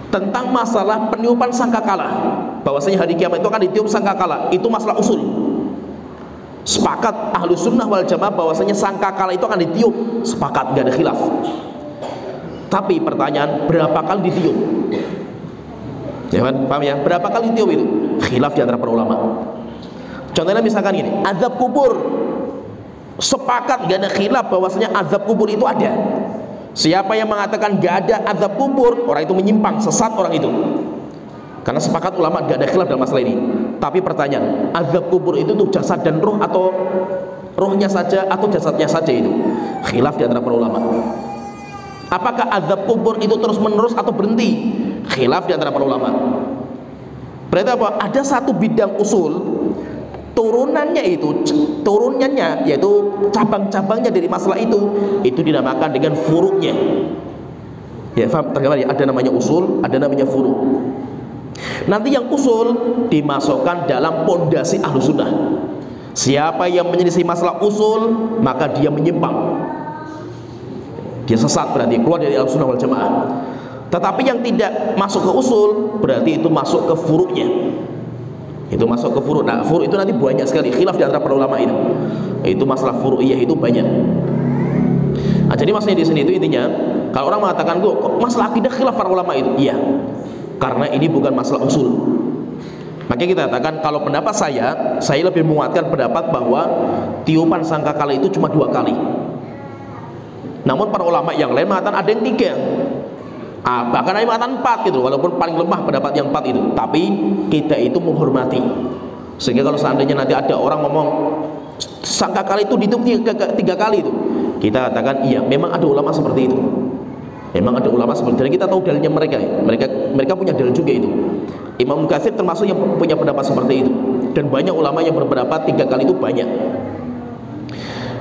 tentang masalah peniupan sangkakala, bahwasanya hari kiamat itu akan ditiup sangkakala. Itu masalah usul. Sepakat Ahlus Sunnah wal Jamaah bahwasanya sangkakala itu akan ditiup, sepakat, gak ada khilaf. Tapi pertanyaan, berapa kali ditiup? Ya kan, paham ya? Berapa kali tiup itu? Khilaf di antara para ulama. Contohnya misalkan ini, azab kubur. Sepakat gak ada khilaf bahwasanya azab kubur itu ada. Siapa yang mengatakan gak ada azab kubur, orang itu menyimpang, sesat orang itu. Karena sepakat ulama gak ada khilaf dalam masalah ini. Tapi pertanyaan, azab kubur itu untuk jasad dan roh, atau rohnya saja atau jasadnya saja itu? Khilaf di antara para ulama. Apakah azab kubur itu terus menerus atau berhenti? Khilaf di antara para ulama. Berarti apa? Ada satu bidang usul, turunannya yaitu cabang-cabangnya dari masalah itu dinamakan dengan furu'nya. Ya, paham? Tergambar ya? Ada namanya usul, ada namanya furu'. Nanti yang usul dimasukkan dalam pondasi Ahlus Sunnah. Siapa yang menyelisih masalah usul, maka dia menyimpang. Dia sesat, berarti keluar dari Ahlus Sunnah wal Jamaah. Tetapi yang tidak masuk ke usul, berarti itu masuk ke furu'nya. Itu masuk ke furu'. Nah, furu' itu nanti banyak sekali khilaf di antara para ulama itu. Itu masalah furu'iyah itu banyak. Nah, jadi maksudnya di sini itu intinya, kalau orang mengatakan kok masalah akidah khilaf para ulama itu, iya. Karena ini bukan masalah usul. Makanya kita katakan kalau pendapat saya lebih menguatkan pendapat bahwa tiupan sangkakala itu cuma 2 kali. Namun para ulama yang lain mengatakan ada yang 3. Bahkan ada yang mengatakan 4 gitu, walaupun paling lemah pendapat yang 4 itu. Tapi kita itu menghormati. Sehingga kalau seandainya nanti ada orang ngomong sangkakala itu ditiup 3 kali itu, kita katakan iya, memang ada ulama seperti itu. Memang ada ulama seperti itu. Dan kita tahu dalilnya mereka punya dalil juga itu. Imam Mukatsir termasuk yang punya pendapat seperti itu. Dan banyak ulama yang berpendapat 3 kali itu banyak.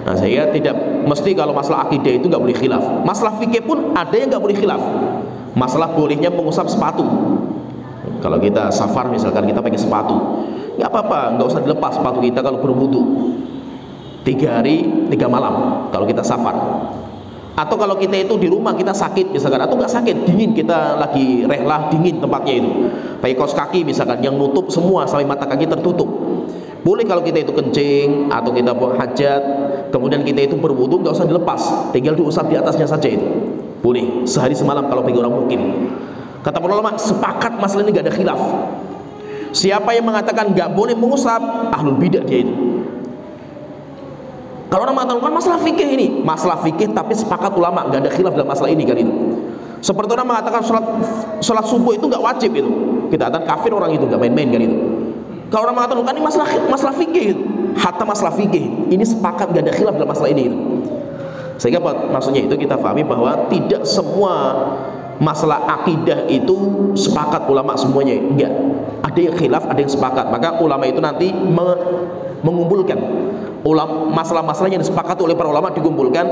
Nah, saya tidak mesti kalau masalah akidah itu nggak boleh khilaf. Masalah fikih pun ada yang nggak boleh khilaf. Masalah bolehnya mengusap sepatu. Kalau kita safar misalkan kita pakai sepatu, nggak apa-apa, nggak usah dilepas sepatu kita kalau berwudu. 3 hari 3 malam kalau kita safar. Atau kalau kita itu di rumah kita sakit misalkan, atau nggak sakit, dingin, kita lagi rehlah dingin tempatnya itu, pakai kaos kaki misalkan yang nutup semua sampai mata kaki tertutup. Boleh kalau kita itu kencing atau kita buang hajat, kemudian kita itu berwudu, nggak usah dilepas, tinggal diusap di atasnya saja itu. Boleh, sehari semalam kalau bagi orang mukim. Kata para ulama, sepakat masalah ini gak ada khilaf. Siapa yang mengatakan gak boleh mengusap, ahlul bidah dia itu. Kalau orang mengatakan masalah fikih ini, masalah fikih tapi sepakat ulama, gak ada khilaf dalam masalah ini kan itu. Seperti orang mengatakan sholat subuh itu gak wajib itu, kita katakan kafir orang itu, gak main-main kan itu. Kalau orang mengatakan ini masalah fikih itu, hatta masalah fikih ini sepakat, gak ada khilaf dalam masalah ini itu. Sehingga maksudnya itu kita pahami bahwa tidak semua masalah akidah itu sepakat ulama semuanya, enggak. Ada yang khilaf, ada yang sepakat. Maka ulama itu nanti mengumpulkan masalah-masalah yang disepakati oleh para ulama, dikumpulkan,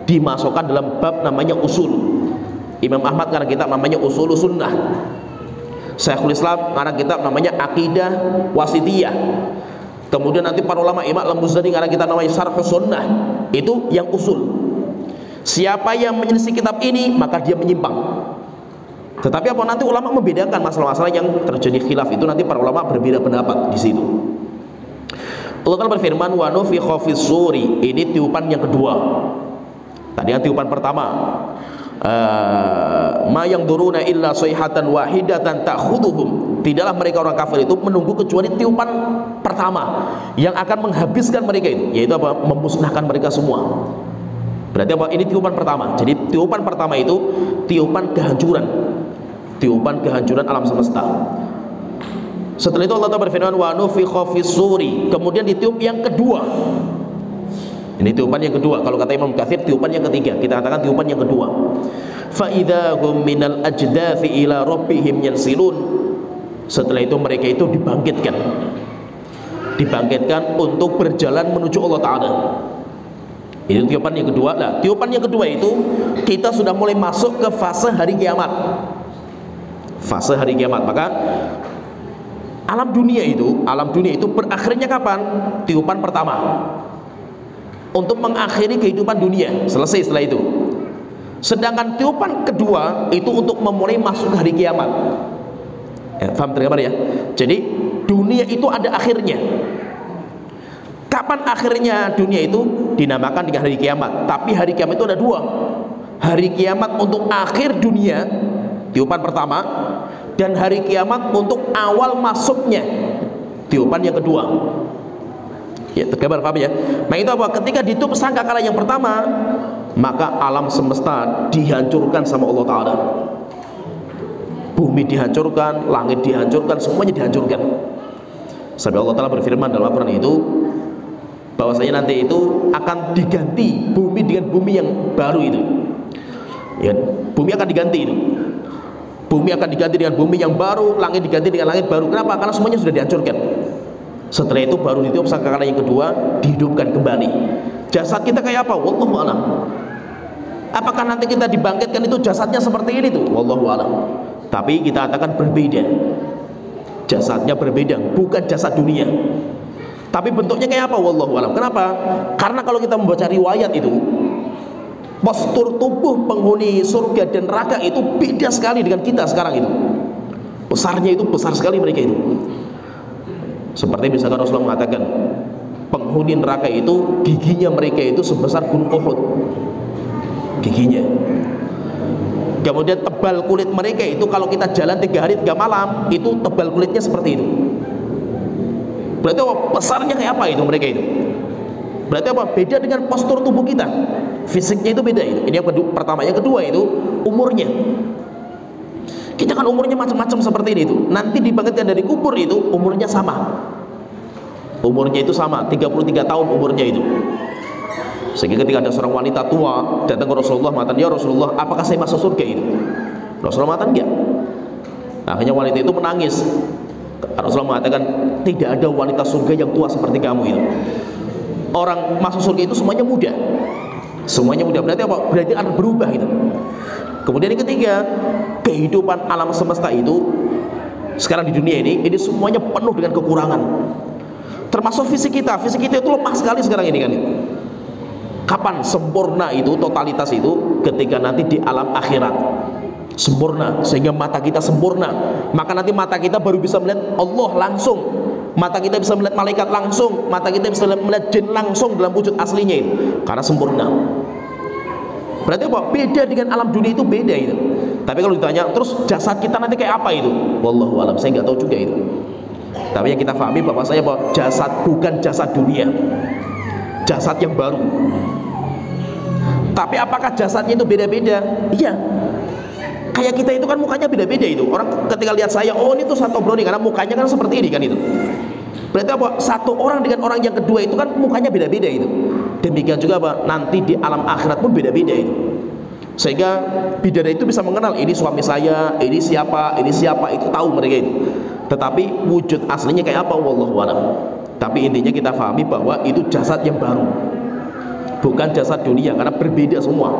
dimasukkan dalam bab namanya usul. Imam Ahmad karena kitab namanya Ushulus Sunnah. Syekhul Islam karena kitab namanya Aqidah Wasithiyah. Kemudian nanti para ulama Imam Al-Muzani karena kitab namanya Syarhus Sunnah. Itu yang usul. Siapa yang menyelisih kitab ini maka dia menyimpang. Tetapi apa nanti ulama membedakan masalah-masalah yang terjadi khilaf itu, nanti para ulama berbeda pendapat di situ. Allah Ta'ala berfirman, wa nufikha fis suri, ini tiupan yang kedua. Tadi yang tiupan pertama, ma yang duruna illa sayhatan wahidatan ta'khuduhum, tidaklah mereka orang kafir itu menunggu kecuali tiupan pertama yang akan menghabiskan mereka itu, yaitu apa? Memusnahkan mereka semua. Berarti apa? Ini tiupan pertama. Jadi tiupan pertama itu tiupan kehancuran, tiupan kehancuran alam semesta. Setelah itu Allah Ta'ala berfirman, wa nufikha fis suri, kemudian ditiup yang kedua. Ini tiupan yang kedua. Kalau kata Imam Katsir, tiupan yang ketiga. Kita katakan tiupan yang kedua. Fa idzahum minal ajdathi ila rabbihim yansilun. Setelah itu mereka itu dibangkitkan untuk berjalan menuju Allah Ta'ala. Itu tiupan yang kedua. Nah, tiupan yang kedua itu kita sudah mulai masuk ke fase hari kiamat. Fase hari kiamat. Maka alam dunia itu berakhirnya kapan? Tiupan pertama. Untuk mengakhiri kehidupan dunia, selesai setelah itu. Sedangkan tiupan kedua itu untuk memulai masuk ke hari kiamat. Paham tergambar ya? Jadi dunia itu ada akhirnya. Kapan akhirnya dunia itu? Dinamakan dengan hari kiamat. Tapi hari kiamat itu ada dua. Hari kiamat untuk akhir dunia, tiupan pertama, dan hari kiamat untuk awal masuknya, tiupan yang kedua. Ya, tergambar paham ya? Nah itu apa? Ketika ditiup sangkakala yang pertama, maka alam semesta dihancurkan sama Allah Ta'ala. Bumi dihancurkan, langit dihancurkan, semuanya dihancurkan. Sampai Allah Ta'ala berfirman dalam Al-Quran itu, bahwasanya nanti itu akan diganti bumi dengan bumi yang baru itu. Ya, bumi akan diganti itu. Bumi akan diganti dengan bumi yang baru, langit diganti dengan langit baru. Kenapa? Karena semuanya sudah dihancurkan. Setelah itu baru ditiup sangkakala yang kedua, dihidupkan kembali. Jasad kita kayak apa? Wallahu a'lam. Apakah nanti kita dibangkitkan itu jasadnya seperti ini tuh? Wallahu a'lam. Tapi kita katakan berbeda. Jasadnya berbeda, bukan jasad dunia. Tapi bentuknya kayak apa? Wallahu a'lam. Kenapa? Karena kalau kita membaca riwayat itu, postur tubuh penghuni surga dan neraka itu beda sekali dengan kita sekarang itu. Besarnya itu besar sekali mereka itu. Seperti misalkan Rasulullah mengatakan, penghuni neraka itu giginya mereka itu sebesar gunung Uhud. Giginya. Kemudian tebal kulit mereka itu kalau kita jalan 3 hari 3 malam itu tebal kulitnya seperti itu. Berarti apa? Besarnya kayak apa itu mereka itu? Berarti apa? Beda dengan postur tubuh kita. Fisiknya itu beda itu. Ini yang kedua, pertama. Yang kedua itu umurnya. Kita kan umurnya macam-macam seperti ini itu. Nanti dibangkitkan dari kubur itu umurnya sama. Umurnya itu sama, 33 tahun umurnya itu. Sehingga ketika ada seorang wanita tua datang ke Rasulullah mengatakan, "Ya Rasulullah, apakah saya masuk surga itu?" Rasulullah mengatakan, "Enggak." Akhirnya wanita itu menangis. Rasulullah mengatakan, "Tidak ada wanita surga yang tua seperti kamu itu." Orang masuk surga itu semuanya muda. Semuanya muda. Berarti apa? Berarti akan berubah itu. Kemudian yang ketiga, kehidupan alam semesta itu sekarang di dunia ini semuanya penuh dengan kekurangan. Termasuk fisik kita itu lemah sekali sekarang ini kan. Kapan sempurna itu, totalitas itu? Ketika nanti di alam akhirat sempurna, sehingga mata kita sempurna. Maka nanti mata kita baru bisa melihat Allah langsung. Mata kita bisa melihat malaikat langsung. Mata kita bisa melihat jin langsung dalam wujud aslinya itu. Karena sempurna. Berarti apa? Beda dengan alam dunia itu, beda itu. Tapi kalau ditanya terus jasad kita nanti kayak apa itu, wallahu alam, saya nggak tahu juga itu. Tapi yang kita pahami bahwasanya bahwa jasad bukan jasad dunia, jasad yang baru. Tapi apakah jasadnya itu beda-beda? Iya. Kayak kita itu kan mukanya beda-beda itu. Orang ketika lihat saya, oh ini tuh Santo Broni karena mukanya kan seperti ini kan itu. Berarti apa? Satu orang dengan orang yang kedua itu kan mukanya beda-beda itu. Demikian juga apa? Nanti di alam akhirat pun beda-beda itu. Sehingga bidadari itu bisa mengenal ini suami saya, ini siapa, itu tahu mereka itu. Tetapi wujud aslinya kayak apa, wallahu a'lam. Tapi intinya kita pahami bahwa itu jasad yang baru, bukan jasad dunia, karena berbeda semua.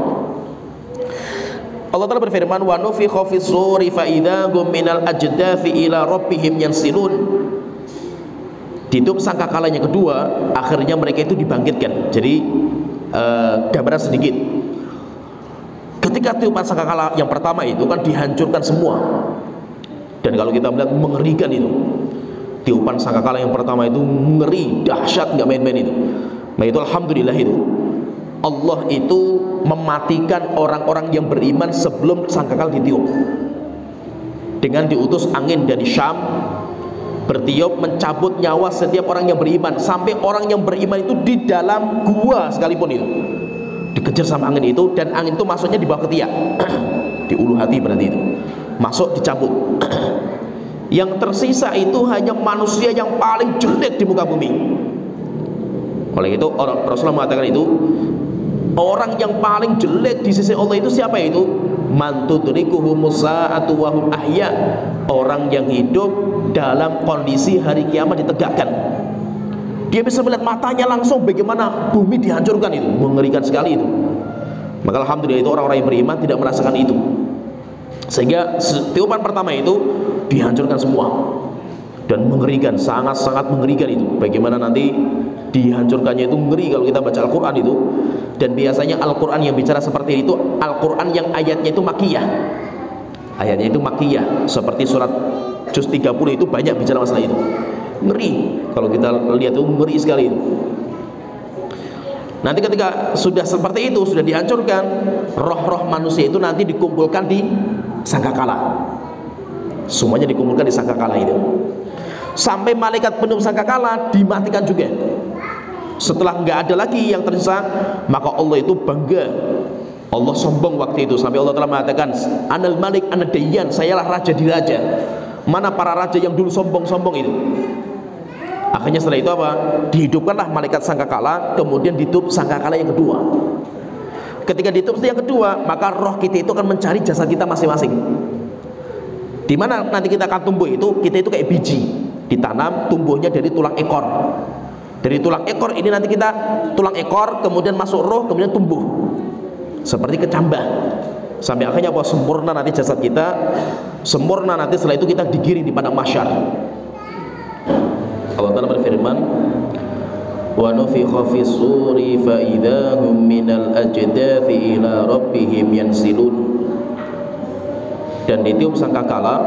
Allah Ta'ala berfirman, wa nufikha fis suri fa idza hum minal ajdathi ila rabbihim yansilun. Ditiup sangkakala yang kedua, akhirnya mereka itu dibangkitkan. Jadi gambaran sedikit. Ketika tiupan sangkakala yang pertama itu kan dihancurkan semua. Dan kalau kita melihat mengerikan itu, tiupan sangkakala yang pertama itu ngeri, dahsyat, nggak main-main itu. Nah itu alhamdulillah itu Allah itu mematikan orang-orang yang beriman sebelum sangkakala ditiup. Dengan diutus angin dari Syam, bertiup mencabut nyawa setiap orang yang beriman, sampai orang yang beriman itu di dalam gua sekalipun itu dikejar sama angin itu, dan angin itu masuknya di bawah ketiak di ulu hati berarti itu masuk dicabut. Yang tersisa itu hanya manusia yang paling jelek di muka bumi. Oleh itu Rasulullah mengatakan itu orang yang paling jelek di sisi Allah itu siapa itu? Man tudrikuhumus sa'atu wa hum ahya, orang yang hidup dalam kondisi hari kiamat ditegakkan. Dia bisa melihat matanya langsung bagaimana bumi dihancurkan itu, mengerikan sekali itu. Maka alhamdulillah itu orang-orang yang beriman tidak merasakan itu. Sehingga tiupan pertama itu dihancurkan semua dan mengerikan, sangat-sangat mengerikan itu. Bagaimana nanti dihancurkannya itu ngeri kalau kita baca Al-Quran itu. Dan biasanya Al-Quran yang bicara seperti itu Al-Quran yang ayatnya itu makiyah. Ayatnya itu makiyah, seperti surat juz 30 itu banyak bicara masalah itu. Ngeri, kalau kita lihat itu ngeri sekali itu. Nanti ketika sudah seperti itu, sudah dihancurkan, roh-roh manusia itu nanti dikumpulkan di sangkakala. Semuanya dikumpulkan di sangkakala itu. Sampai malaikat penuh sangkakala dimatikan juga. Setelah nggak ada lagi yang tersisa, maka Allah itu bangga, Allah sombong waktu itu, sampai Allah telah mengatakan, Anal Malik Anad Dayyan, sayalah raja di raja. Mana para raja yang dulu sombong-sombong itu? Akhirnya setelah itu apa? Dihidupkanlah malaikat sangkakala, kemudian ditutup sangkakala yang kedua. Ketika ditutup yang kedua, maka roh kita itu akan mencari jasad kita masing-masing. Di mana nanti kita akan tumbuh itu, kita itu kayak biji, ditanam, tumbuhnya dari tulang ekor. Dari tulang ekor ini nanti kita, tulang ekor, kemudian masuk roh, kemudian tumbuh seperti kecambah. Sampai akhirnya apa? Sempurna nanti jasad kita, sempurna nanti setelah itu kita digiring di padang mahsyar. Allah Ta'ala berfirman, wa nufikha fis suri fa idza hum minal ajdathi ila rabbihim yansilun. Dan ditiup sangkakala,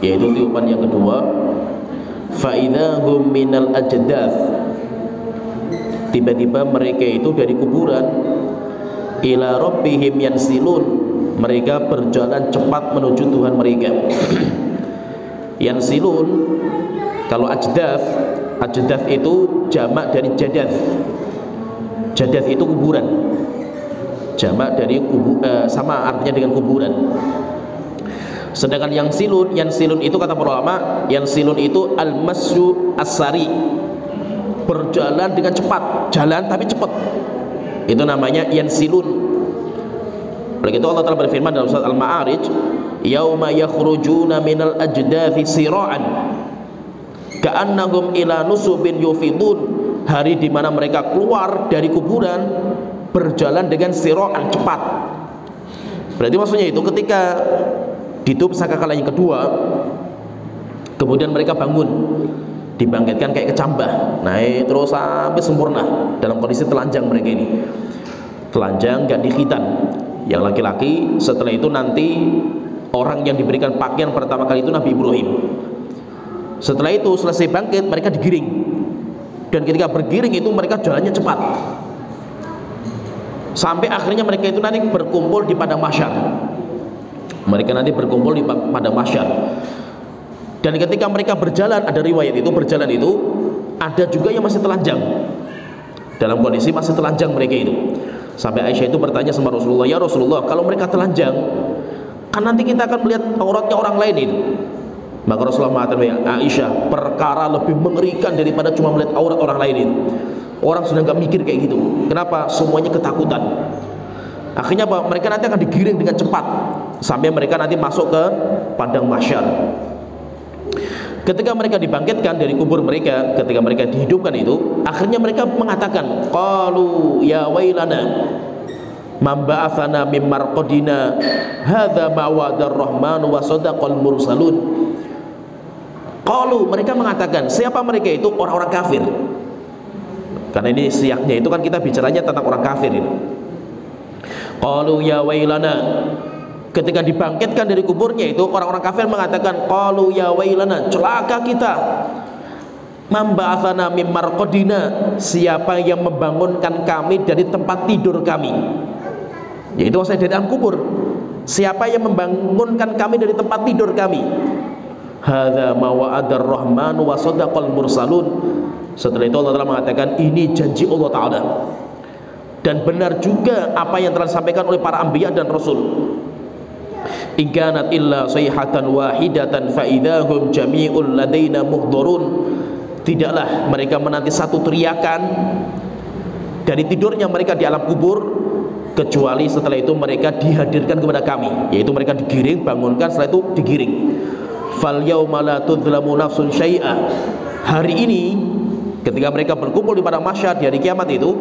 yaitu tiupan yang kedua, fa idza hum minal ajdath, tiba-tiba mereka itu dari kuburan, ila rabbihim yansilun, mereka berjalan cepat menuju Tuhan mereka. Yansilun, kalau ajdath itu jamak dari jadath. Jadath itu kuburan, jamak dari sama artinya dengan kuburan. Sedangkan yansilun itu kata para ulama, yansilun itu al-masyu as-sari, berjalan dengan cepat, jalan tapi cepat, itu namanya yansilun. Oleh itu Allah Ta'ala berfirman dalam surat Al-Ma'arij, yauma yakhrujuna minal ajdathi sira'an ka'annahum ila nusubin yufidun, hari di mana mereka keluar dari kuburan berjalan dengan sira'an, cepat. Berarti maksudnya itu ketika ditutup sangkakala yang kedua, kemudian mereka bangun, dibangkitkan kayak kecambah, naik terus sampai sempurna dalam kondisi telanjang. Mereka ini telanjang, gak dikhitan. Yang laki-laki, setelah itu nanti orang yang diberikan pakaian pertama kali itu Nabi Ibrahim. Setelah itu selesai bangkit, mereka digiring, dan ketika bergiring itu mereka jalannya cepat. sampai akhirnya mereka itu nanti berkumpul di padang mahsyar. Mereka nanti berkumpul di padang mahsyar. Dan ketika mereka berjalan, ada riwayat itu berjalan itu ada juga yang masih telanjang. Dalam kondisi masih telanjang mereka itu. Sampai Aisyah itu bertanya sama Rasulullah, "Ya Rasulullah, kalau mereka telanjang, kan nanti kita akan melihat auratnya orang lain itu." Maka Rasulullah mengatakan, "Ya Aisyah, perkara lebih mengerikan daripada cuma melihat aurat orang lain itu." Orang sudah nggak mikir kayak gitu. Kenapa? Semuanya ketakutan. Akhirnya apa? Mereka nanti akan digiring dengan cepat sampai mereka nanti masuk ke padang mahsyar. Ketika mereka dibangkitkan dari kubur mereka, ketika mereka dihidupkan itu, akhirnya mereka mengatakan, qalu ya wailana man ba'atsana mim marqadina hadza ma wa'adar rahmanu wa sadaqal mursalun. Qalu, mereka mengatakan, siapa mereka itu? Orang-orang kafir. Karena ini siaknya itu kan kita bicaranya tentang orang kafir ini. Qalu ya wailana, ketika dibangkitkan dari kuburnya itu, orang-orang kafir mengatakan, qalu ya wailana, celaka kita. Man ba'atsana mim marqadina, siapa yang membangunkan kami dari tempat tidur kami? Yaitu maksudnya dari dalam kubur. Siapa yang membangunkan kami dari tempat tidur kami? Hadza ma wa'adar rahmanu wa sadaqal mursalun. Setelah itu Allah Ta'ala mengatakan, ini janji Allah Ta'ala, dan benar juga apa yang telah disampaikan oleh para anbiya dan rasul. Ikanat illa sayhatan wahidatan fa idahum jami'un ladaina muhdharun. Tidaklah mereka menanti satu teriakan dari tidurnya mereka di alam kubur, kecuali setelah itu mereka dihadirkan kepada kami, yaitu mereka digiring, bangunkan, setelah itu digiring. Fal yauma la tudzlamu nafsun syai'a. Hari ini ketika mereka berkumpul di padang mahsyar di hari kiamat itu,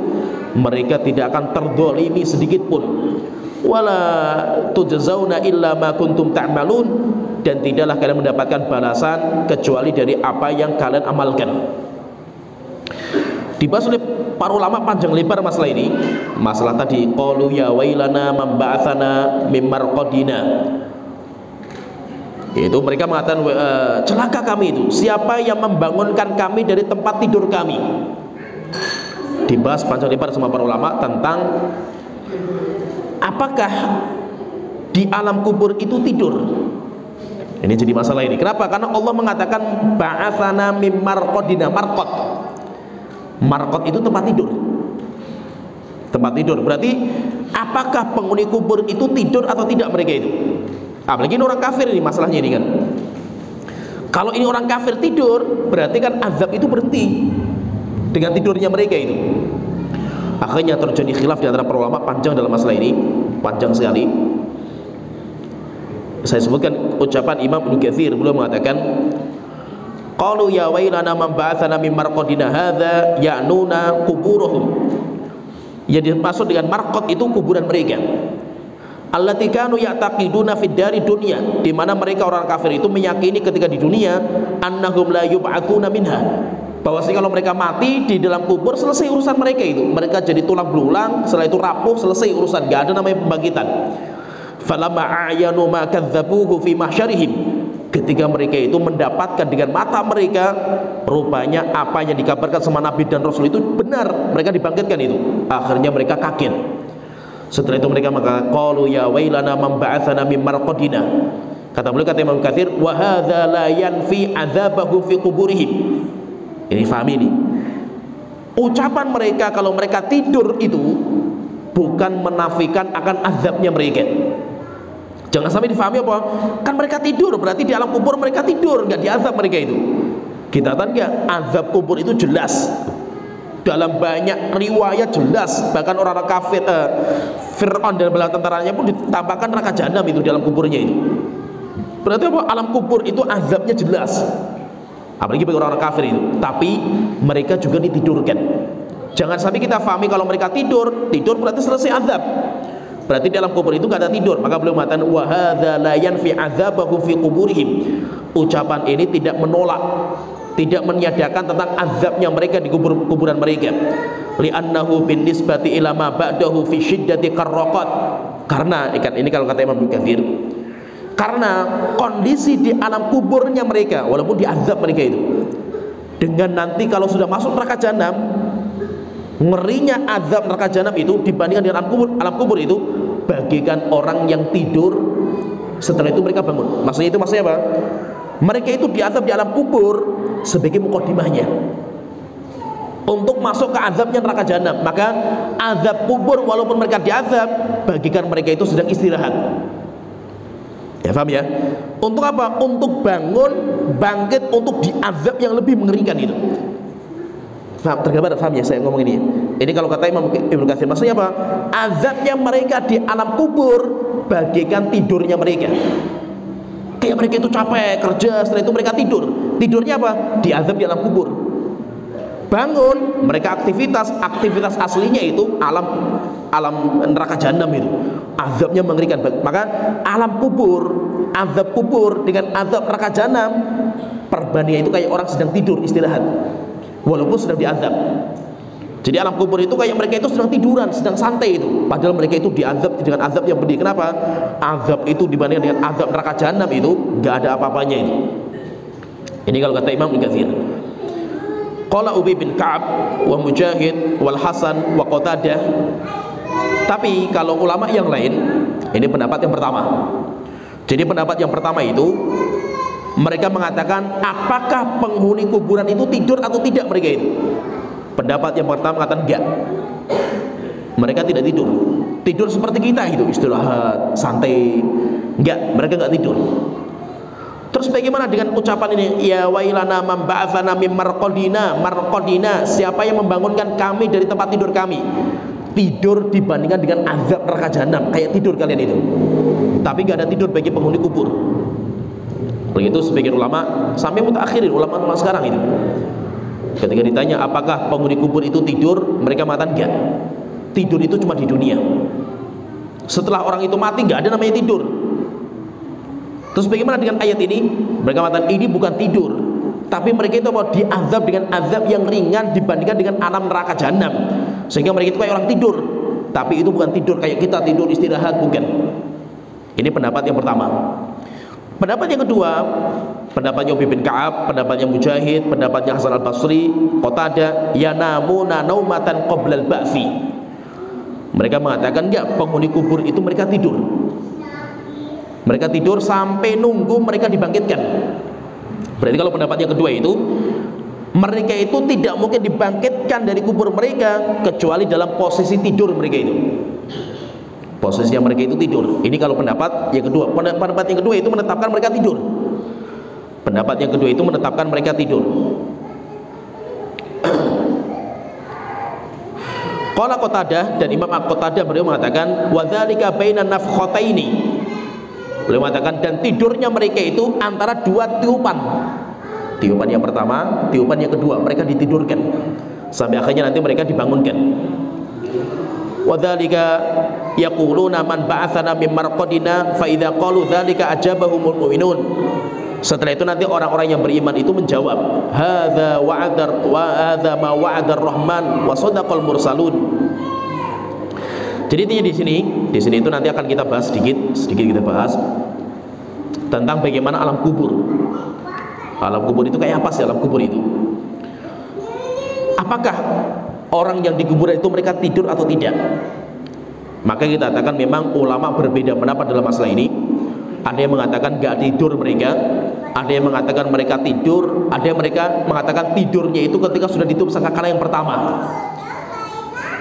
mereka tidak akan terzalimi sedikit pun. Wala tujzauna illa ma kuntum ta'malun, dan tidaklah kalian mendapatkan balasan kecuali dari apa yang kalian amalkan. Dibahas oleh para ulama panjang lebar masalah ini. Masalah tadi, qalu ya wailana man ba'atsana mim marqadina, yaitu mereka mengatakan, celaka kami itu, siapa yang membangunkan kami dari tempat tidur kami. Dibahas panjang lebar sama para ulama tentang apakah di alam kubur itu tidur. Ini jadi masalah ini. Kenapa? Karena Allah mengatakan ba'atsana mim marqadina. Marqad itu tempat tidur. Tempat tidur. Berarti apakah penghuni kubur itu tidur atau tidak mereka itu? Apalagi ini orang kafir ini masalahnya ini kan. Kalau ini orang kafir tidur, berarti kan azab itu berhenti dengan tidurnya mereka itu. Akhirnya terjadi khilaf di antara para ulama panjang dalam masalah ini, panjang sekali. Saya sebutkan ucapan Imam Ibnu Katsir, beliau mengatakan, qalu ya wailana man ba'atsana mim marqadina hadza ya'nuna quburuhum. Yang dimaksud dengan marqad itu kuburan mereka. Allati kanu ya'taqiduna fid dari dunya, di mana mereka orang kafir itu meyakini ketika di dunia annahum la yub'atsuna minha, bahwasanya kalau mereka mati di dalam kubur selesai urusan mereka itu, mereka jadi tulang belulang, setelah itu rapuh, selesai urusan, gak ada namanya pembangkitan. Falamma a'yanu ma kadzdzabuhu fi mahsyarihim, ketika mereka itu mendapatkan dengan mata mereka rupanya apa yang dikabarkan sama Nabi dan Rasul itu benar, mereka dibangkitkan itu, akhirnya mereka kaget. Setelah itu mereka maka qalu ya wailana man ba'atsana mim marqadina. Kata beliau, kata Imam Katsir, wa hadza la yanfi adzabahu fi quburihim. Ini faham ini. Ucapan mereka kalau mereka tidur itu bukan menafikan akan azabnya mereka. Jangan sampai difahami apa? Kan mereka tidur, berarti di alam kubur mereka tidur, enggak diazab mereka itu. Kita tahu enggak, azab kubur itu jelas. Dalam banyak riwayat jelas, bahkan orang-orang kafir Fir'aun dan bala tentaranya pun ditambahkan neraka jahanam itu dalam kuburnya itu. Berarti apa? Alam kubur itu azabnya jelas. Apalagi bagi orang-orang kafir itu. Tapi mereka juga ditidurkan. Jangan sampai kita fahami kalau mereka tidur berarti selesai azab. Berarti dalam kubur itu nggak ada tidur. Maka beliau mengatakan wa hadza la yanfi azabahu fi quburihim. Ucapan ini tidak menolak, tidak meniadakan tentang azabnya mereka di kuburan mereka. Li'annahu bin nisbati ila ma ba'dahu fi syiddati karraqat. Karena ini kalau kata Imam Katsir, karena kondisi di alam kuburnya mereka, walaupun diazab mereka itu, dengan nanti kalau sudah masuk neraka jahanam, ngerinya azab neraka jahanam itu dibandingkan dengan alam kubur itu bagikan orang yang tidur setelah itu mereka bangun. Maksudnya apa? Mereka itu diazab di alam kubur sebagai mukadimahnya untuk masuk ke azabnya neraka jahanam. Maka azab kubur walaupun mereka diazab, bagikan mereka itu sedang istirahat. Ya, paham ya? Untuk apa? Untuk bangun, bangkit untuk diazab yang lebih mengerikan itu. Tergambar, paham ya saya ngomong ini? Ini kalau kata Imam Ibnu Katsir, maksudnya apa? Azabnya mereka di alam kubur bagaikan tidurnya mereka. Kayak mereka itu capek kerja, setelah itu mereka tidur. Tidurnya apa? Diazab di alam kubur. Bangun, mereka aktivitas aslinya itu alam neraka jahanam itu. Azabnya mengerikan. Maka alam kubur, azab kubur dengan azab neraka jahanam, perbandingan itu kayak orang sedang tidur istirahat walaupun sedang diazab. Jadi alam kubur itu kayak mereka itu sedang tiduran, sedang santai itu. Padahal mereka itu diazab dengan azab yang pedih. Kenapa? Azab itu dibandingkan dengan azab neraka jahanam itu gak ada apa-apanya itu. Ini kalau kata Imam Ibnu Katsir. Qala Ubay bin Ka'ab wa Mujahid wal Hasan wa Qatadah. Tapi kalau ulama yang lain, ini pendapat yang pertama. Jadi pendapat yang pertama itu mereka mengatakan apakah penghuni kuburan itu tidur atau tidak mereka itu. Pendapat yang pertama mengatakan enggak. Mereka tidak tidur. Tidur seperti kita itu, istirahat, santai. Enggak, mereka enggak tidur. Terus bagaimana dengan ucapan ini? Ya wailana man ba'atsana mim marqadina. Marqadina, siapa yang membangunkan kami dari tempat tidur kami? Tidur dibandingkan dengan azab neraka jahanam, kayak tidur kalian itu. Tapi enggak ada tidur bagi penghuni kubur. Begitu sebagian ulama, sampai mutakhirin ulama-ulama sekarang itu. Ketika ditanya apakah penghuni kubur itu tidur, mereka mengatakan enggak. Tidur itu cuma di dunia. Setelah orang itu mati enggak ada namanya tidur. Terus bagaimana dengan ayat ini? Mereka mengatakan ini bukan tidur, tapi mereka itu mau diazab dengan azab yang ringan dibandingkan dengan alam neraka jahanam. Sehingga mereka itu kayak orang tidur, tapi itu bukan tidur kayak kita tidur istirahat, bukan. Ini pendapat yang pertama. Pendapat yang kedua, pendapatnya Ubay bin Ka'ab, pendapatnya Mujahid, pendapatnya Hasan al-Basri, Qatadah, yanamuna naumatan qabla al-ba'thi. Mereka mengatakan enggak, penghuni kubur itu mereka tidur. Mereka tidur sampai nunggu mereka dibangkitkan. Berarti kalau pendapat yang kedua itu, mereka itu tidak mungkin dibangkitkan dari kubur mereka kecuali dalam posisi tidur mereka itu. Posisinya mereka itu tidur. Ini kalau pendapat yang kedua. Pendapat yang kedua itu menetapkan mereka tidur. Pendapat yang kedua itu menetapkan mereka tidur. Qala Qatadah, dan Imam Qatadah beliau mengatakan wa dzalika bainan nafkhataini. Beliau mengatakan dan tidurnya mereka itu antara dua tiupan. Tiupan yang pertama, tiupan yang kedua, mereka ditidurkan sampai akhirnya nanti mereka dibangunkan. Wa dzalika yaquluna man ba'atsana mim marqadina fa idza qalu dzalika ajabahumul mu'minun. Setelah itu nanti orang-orang yang beriman itu menjawab, hadza wa'adar wa hadza ma wa'adar rahman wa sadaqal mursalun. Jadi intinya di sini itu nanti akan kita bahas sedikit kita bahas tentang bagaimana alam kubur. Alam kubur itu kayak apa sih alam kubur itu? Apakah orang yang dikubur itu mereka tidur atau tidak? Maka kita katakan memang ulama berbeda pendapat dalam masalah ini. Ada yang mengatakan gak tidur mereka, ada yang mengatakan mereka tidur, ada yang mereka mengatakan tidurnya itu ketika sudah ditutup sangkakala yang pertama.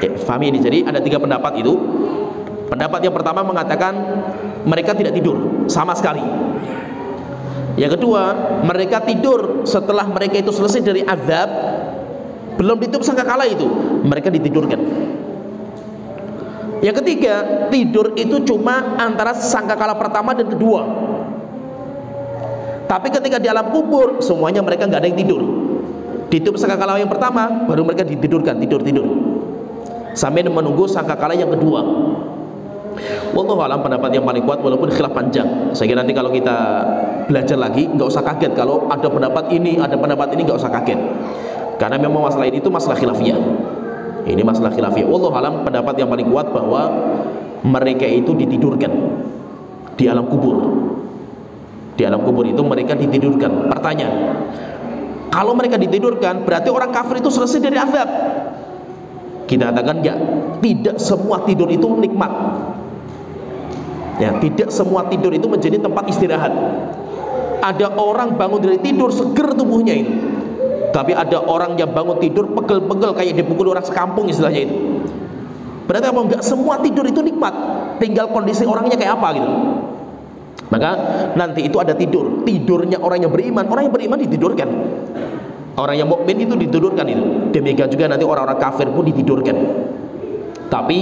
Fahami ini. Jadi ada tiga pendapat itu. Pendapat yang pertama mengatakan mereka tidak tidur sama sekali. Yang kedua, mereka tidur setelah mereka itu selesai dari azab, belum ditutup sangkakala itu, mereka ditidurkan. Yang ketiga, tidur itu cuma antara sangkakala pertama dan kedua. Tapi ketika di alam kubur, semuanya mereka nggak ada yang tidur. Ditutup sangkakala yang pertama, baru mereka ditidurkan, tidur sampai menunggu sangkakala yang kedua. Wallahu alam pendapat yang paling kuat walaupun khilaf panjang. Saya kira nanti kalau kita belajar lagi nggak usah kaget kalau ada pendapat ini, nggak usah kaget. Karena memang masalah ini itu masalah khilafiyah. Ini masalah khilafiyah. Wallahu alam pendapat yang paling kuat bahwa mereka itu ditidurkan di alam kubur. Di alam kubur itu mereka ditidurkan. Pertanyaan, kalau mereka ditidurkan berarti orang kafir itu selesai dari azab. Kita katakan enggak, tidak semua tidur itu nikmat. Ya, tidak semua tidur itu menjadi tempat istirahat. Ada orang bangun dari tidur seger tubuhnya itu, tapi ada orang yang bangun tidur pegel-pegel kayak dipukul orang sekampung istilahnya itu. Berarti apa? Enggak semua tidur itu nikmat, tinggal kondisi orangnya kayak apa gitu. Maka nanti itu ada tidur, tidurnya orang yang beriman ditidurkan. Orang yang mukmin itu ditidurkan itu. Demikian juga nanti orang-orang kafir pun ditidurkan. Tapi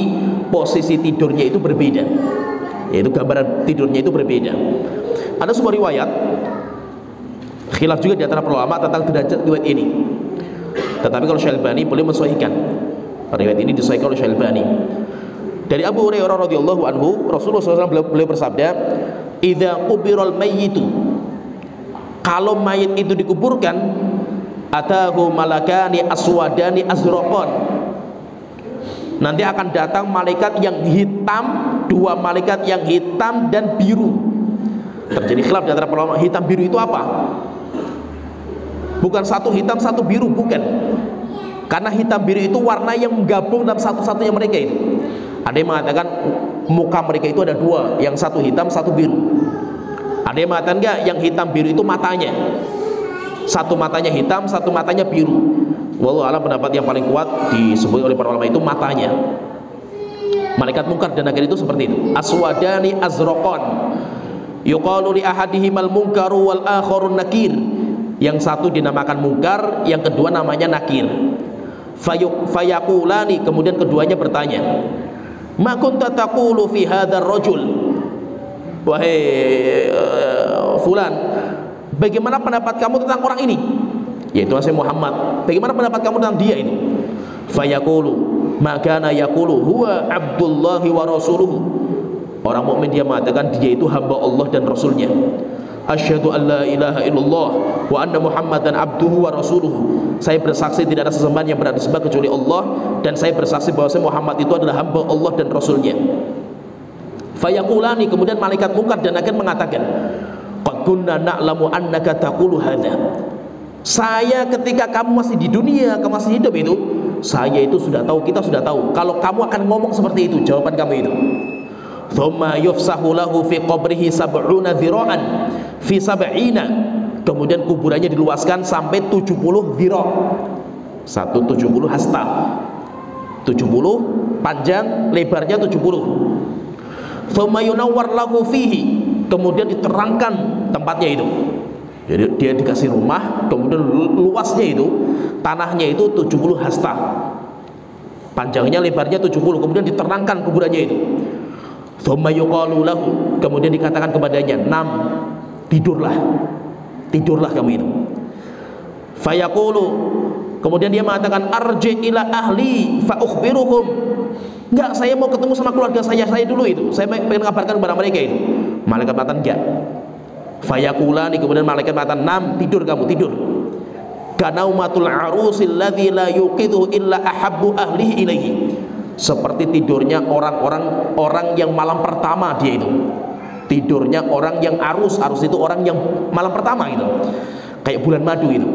posisi tidurnya itu berbeda. Yaitu gambaran tidurnya itu berbeda. Ada sebuah riwayat, khilaf juga di antara ulama tentang derajat riwayat ini. Tetapi kalau Syalbani boleh mensahihkan. Riwayat ini disahihkan oleh Syalbani. Dari Abu Hurairah radhiyallahu anhu, Rasulullah SAW beliau bersabda, "Idza qubiral mayyitu." Kalau mayit itu dikuburkan, atahu malakani aswadani azraqan. Nanti akan datang malaikat yang hitam, dua malaikat yang hitam dan biru. Terjadi khilaf di antara ulama, hitam biru itu apa? Bukan satu hitam satu biru, bukan. Karena hitam biru itu warna yang menggabung dalam satu-satunya mereka itu. Ada yang mengatakan muka mereka itu ada dua, yang satu hitam satu biru. Ada yang mengatakan enggak, yang hitam biru itu matanya. Satu matanya hitam, satu matanya biru. Wallahu a'lam, pendapat yang paling kuat disebut oleh para ulama itu matanya. Malaikat mungkar dan nakir itu seperti itu. Aswadani azraqan. Yuqalu li ahadihimal munkaru wal akharun nakir. Yang satu dinamakan mungkar, yang kedua namanya nakir. Fayaqulani, kemudian keduanya bertanya, "Ma kunta taqulu fi hadzal rajul?" Wahai fulan, bagaimana pendapat kamu tentang orang ini? Yaitu Nabi Muhammad. Bagaimana pendapat kamu tentang dia itu? Fayaqulu, "Ma kana yaqulu huwa Abdullahi wa rasuluhu." Orang mukmin dia mengatakan dia itu hamba Allah dan Rasulnya. Asyhadu an la ilaha illallah wa anna Muhammadan abduhu wa rasuluhu. Saya bersaksi tidak ada sesembahan yang berhak disembah kecuali Allah, dan saya bersaksi bahwa Muhammad itu adalah hamba Allah dan Rasulnya. Fayaqulani, kemudian malaikat mungkar dan nakir mengatakan, qad kunna na'lamu annaka taqulu hadza. Saya ketika kamu masih di dunia, kamu masih hidup itu, saya itu sudah tahu, kita sudah tahu kalau kamu akan ngomong seperti itu, jawaban kamu itu. Thumma yufsahu lahu fi qabrihi sab'una dhira'an fi sab'ina. Kemudian kuburannya diluaskan sampai 70 dhira'. 170 hasta. 70 panjang, lebarnya 70. Thumma yunawwar lahu fihi. Kemudian diterangkan tempatnya itu. Jadi dia dikasih rumah, kemudian luasnya itu, tanahnya itu 70 hasta. Panjangnya, lebarnya 70, kemudian diterangkan kuburannya itu. Tsumma yuqalu lahu, kemudian dikatakan kepadanya, "Nam, tidurlah. Tidurlah kamu itu." Fayaqulu, kemudian dia mengatakan, "Arji ila ahli fa ukhbiruhum." Enggak, saya mau ketemu sama keluarga saya dulu itu. Saya pengen kabarkan kepada mereka itu. Malaikat mengatakan enggak. Fayaqulani, kemudian malaikat mengatakan, "Nam, tidur kamu, tidur." Kanaumatul arusil ladzi la yuqidhu illa ahabbu ahlihi ilaihi. Seperti tidurnya orang yang malam pertama dia itu. Tidurnya orang yang arus itu orang yang malam pertama gitu. Kayak bulan madu itu.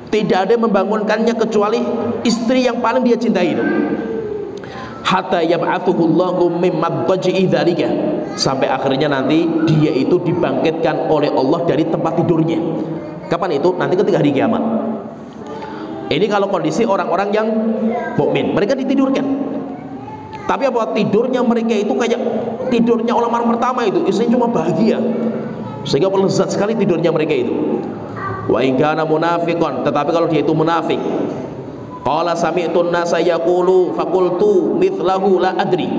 Tidak ada yang membangunkannya kecuali istri yang paling dia cintai itu. Hatta yab'athuhullahu min madji'i dzalika. Sampai akhirnya nanti dia itu dibangkitkan oleh Allah dari tempat tidurnya. Kapan itu? Nanti ketika hari kiamat. Ini kalau kondisi orang-orang yang mukmin, mereka ditidurkan. Tapi apa, tidurnya mereka itu kayak tidurnya orang malam pertama itu, isinya cuma bahagia, sehingga lezat sekali tidurnya mereka itu. Wa in kana munafiqan, tetapi kalau dia itu munafik, qala sami'tu an-nasa yaqulu faqultu mithlahu la adri.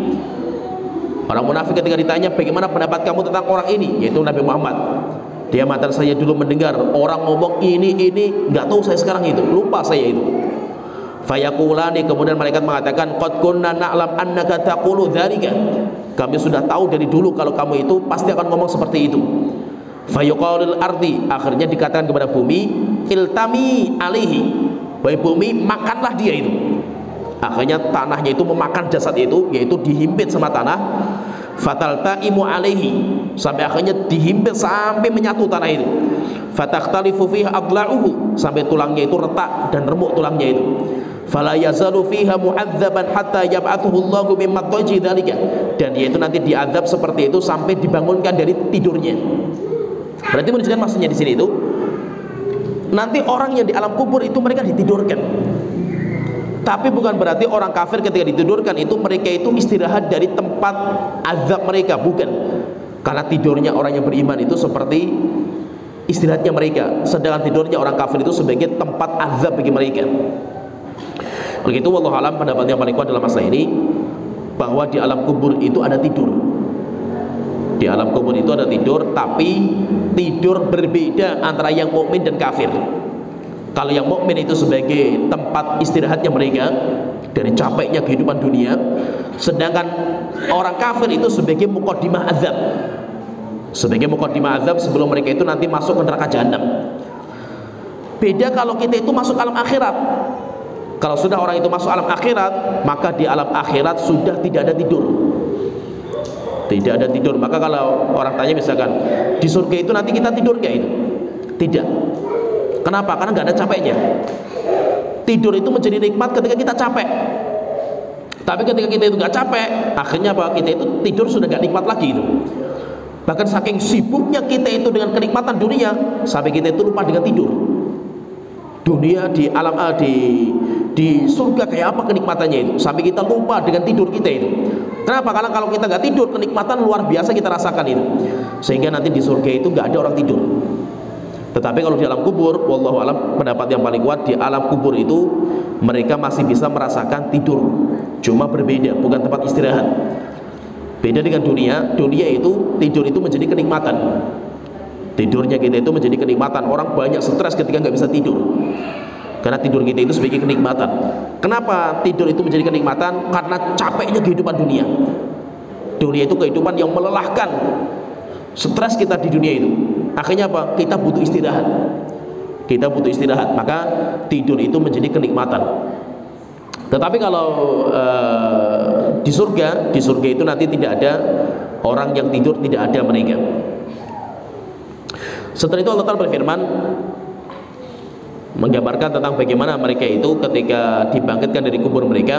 Orang munafik ketika ditanya bagaimana pendapat kamu tentang orang ini, yaitu Nabi Muhammad, dia mengatakan, saya dulu mendengar orang ngomong ini, nggak tahu saya sekarang itu, lupa saya itu. Fayaqulani, kemudian malaikat mengatakan, qad kunna na'lam annaka taqulu dzalika. Kami sudah tahu dari dulu kalau kamu itu pasti akan ngomong seperti itu. Fayuqalul ardi, akhirnya dikatakan kepada bumi, iltami alaihi, wahai bumi, makanlah dia itu. Akhirnya tanahnya itu memakan jasad itu, yaitu dihimpit sama tanah. Fataltaimu alaihi, sampai akhirnya dihimpit sampai menyatu tanah itu. Fatakhtalifu fiha adla'uhu, sampai tulangnya itu retak dan remuk tulangnya itu. fala yazalu fiha mu'adzaban hatta yab'athuhu Allahu min madja'i dzalika, dan dia itu nanti diazab seperti itu sampai dibangunkan dari tidurnya. Berarti menunjukkan maksudnya di sini itu nanti orang yang di alam kubur itu mereka ditidurkan. Tapi bukan berarti orang kafir ketika ditidurkan itu mereka itu istirahat dari tempat azab mereka, bukan. Karena tidurnya orang yang beriman itu seperti istirahatnya mereka, sedangkan tidurnya orang kafir itu sebagai tempat azab bagi mereka. Begitu, wallahu alam, pendapat yang paling kuat dalam masalah ini bahwa di alam kubur itu ada tidur. Di alam kubur itu ada tidur, tapi tidur berbeda antara yang mukmin dan kafir. Kalau yang mukmin itu sebagai tempat istirahatnya mereka dari capeknya kehidupan dunia, sedangkan orang kafir itu sebagai muqaddimah azab. Sebagai muqaddimah azab sebelum mereka itu nanti masuk ke neraka jahanam. Beda kalau kita itu masuk alam akhirat. Kalau sudah orang itu masuk alam akhirat, maka di alam akhirat sudah tidak ada tidur. Tidak ada tidur. Maka kalau orang tanya misalkan di surga itu nanti kita tidur nggak itu? Tidak. Kenapa? Karena nggak ada capeknya. Tidur itu menjadi nikmat ketika kita capek. Tapi ketika kita itu nggak capek, akhirnya apa? Kita itu tidur sudah nggak nikmat lagi itu. Bahkan saking sibuknya kita itu dengan kenikmatan dunia, sampai kita itu lupa dengan tidur. Dunia di alam di surga kayak apa kenikmatannya itu, sampai kita lupa dengan tidur kita itu. Kenapa? Karena kalau kita nggak tidur, kenikmatan luar biasa kita rasakan itu, sehingga nanti di surga itu nggak ada orang tidur. Tetapi kalau di alam kubur, wallahu alam, pendapat yang paling kuat di alam kubur itu mereka masih bisa merasakan tidur, cuma berbeda, bukan tempat istirahat. Beda dengan dunia. Dunia itu tidur itu menjadi kenikmatan. Tidurnya kita itu menjadi kenikmatan. Orang banyak stres ketika nggak bisa tidur, karena tidur kita itu sebagai kenikmatan. Kenapa tidur itu menjadi kenikmatan? Karena capeknya kehidupan dunia. Dunia itu kehidupan yang melelahkan. Stres kita di dunia itu, akhirnya apa? Kita butuh istirahat. Kita butuh istirahat. Maka tidur itu menjadi kenikmatan. Tetapi kalau di surga itu nanti tidak ada orang yang tidur, tidak ada mereka. Setelah itu Allah Ta'ala berfirman menggambarkan tentang bagaimana mereka itu ketika dibangkitkan dari kubur mereka,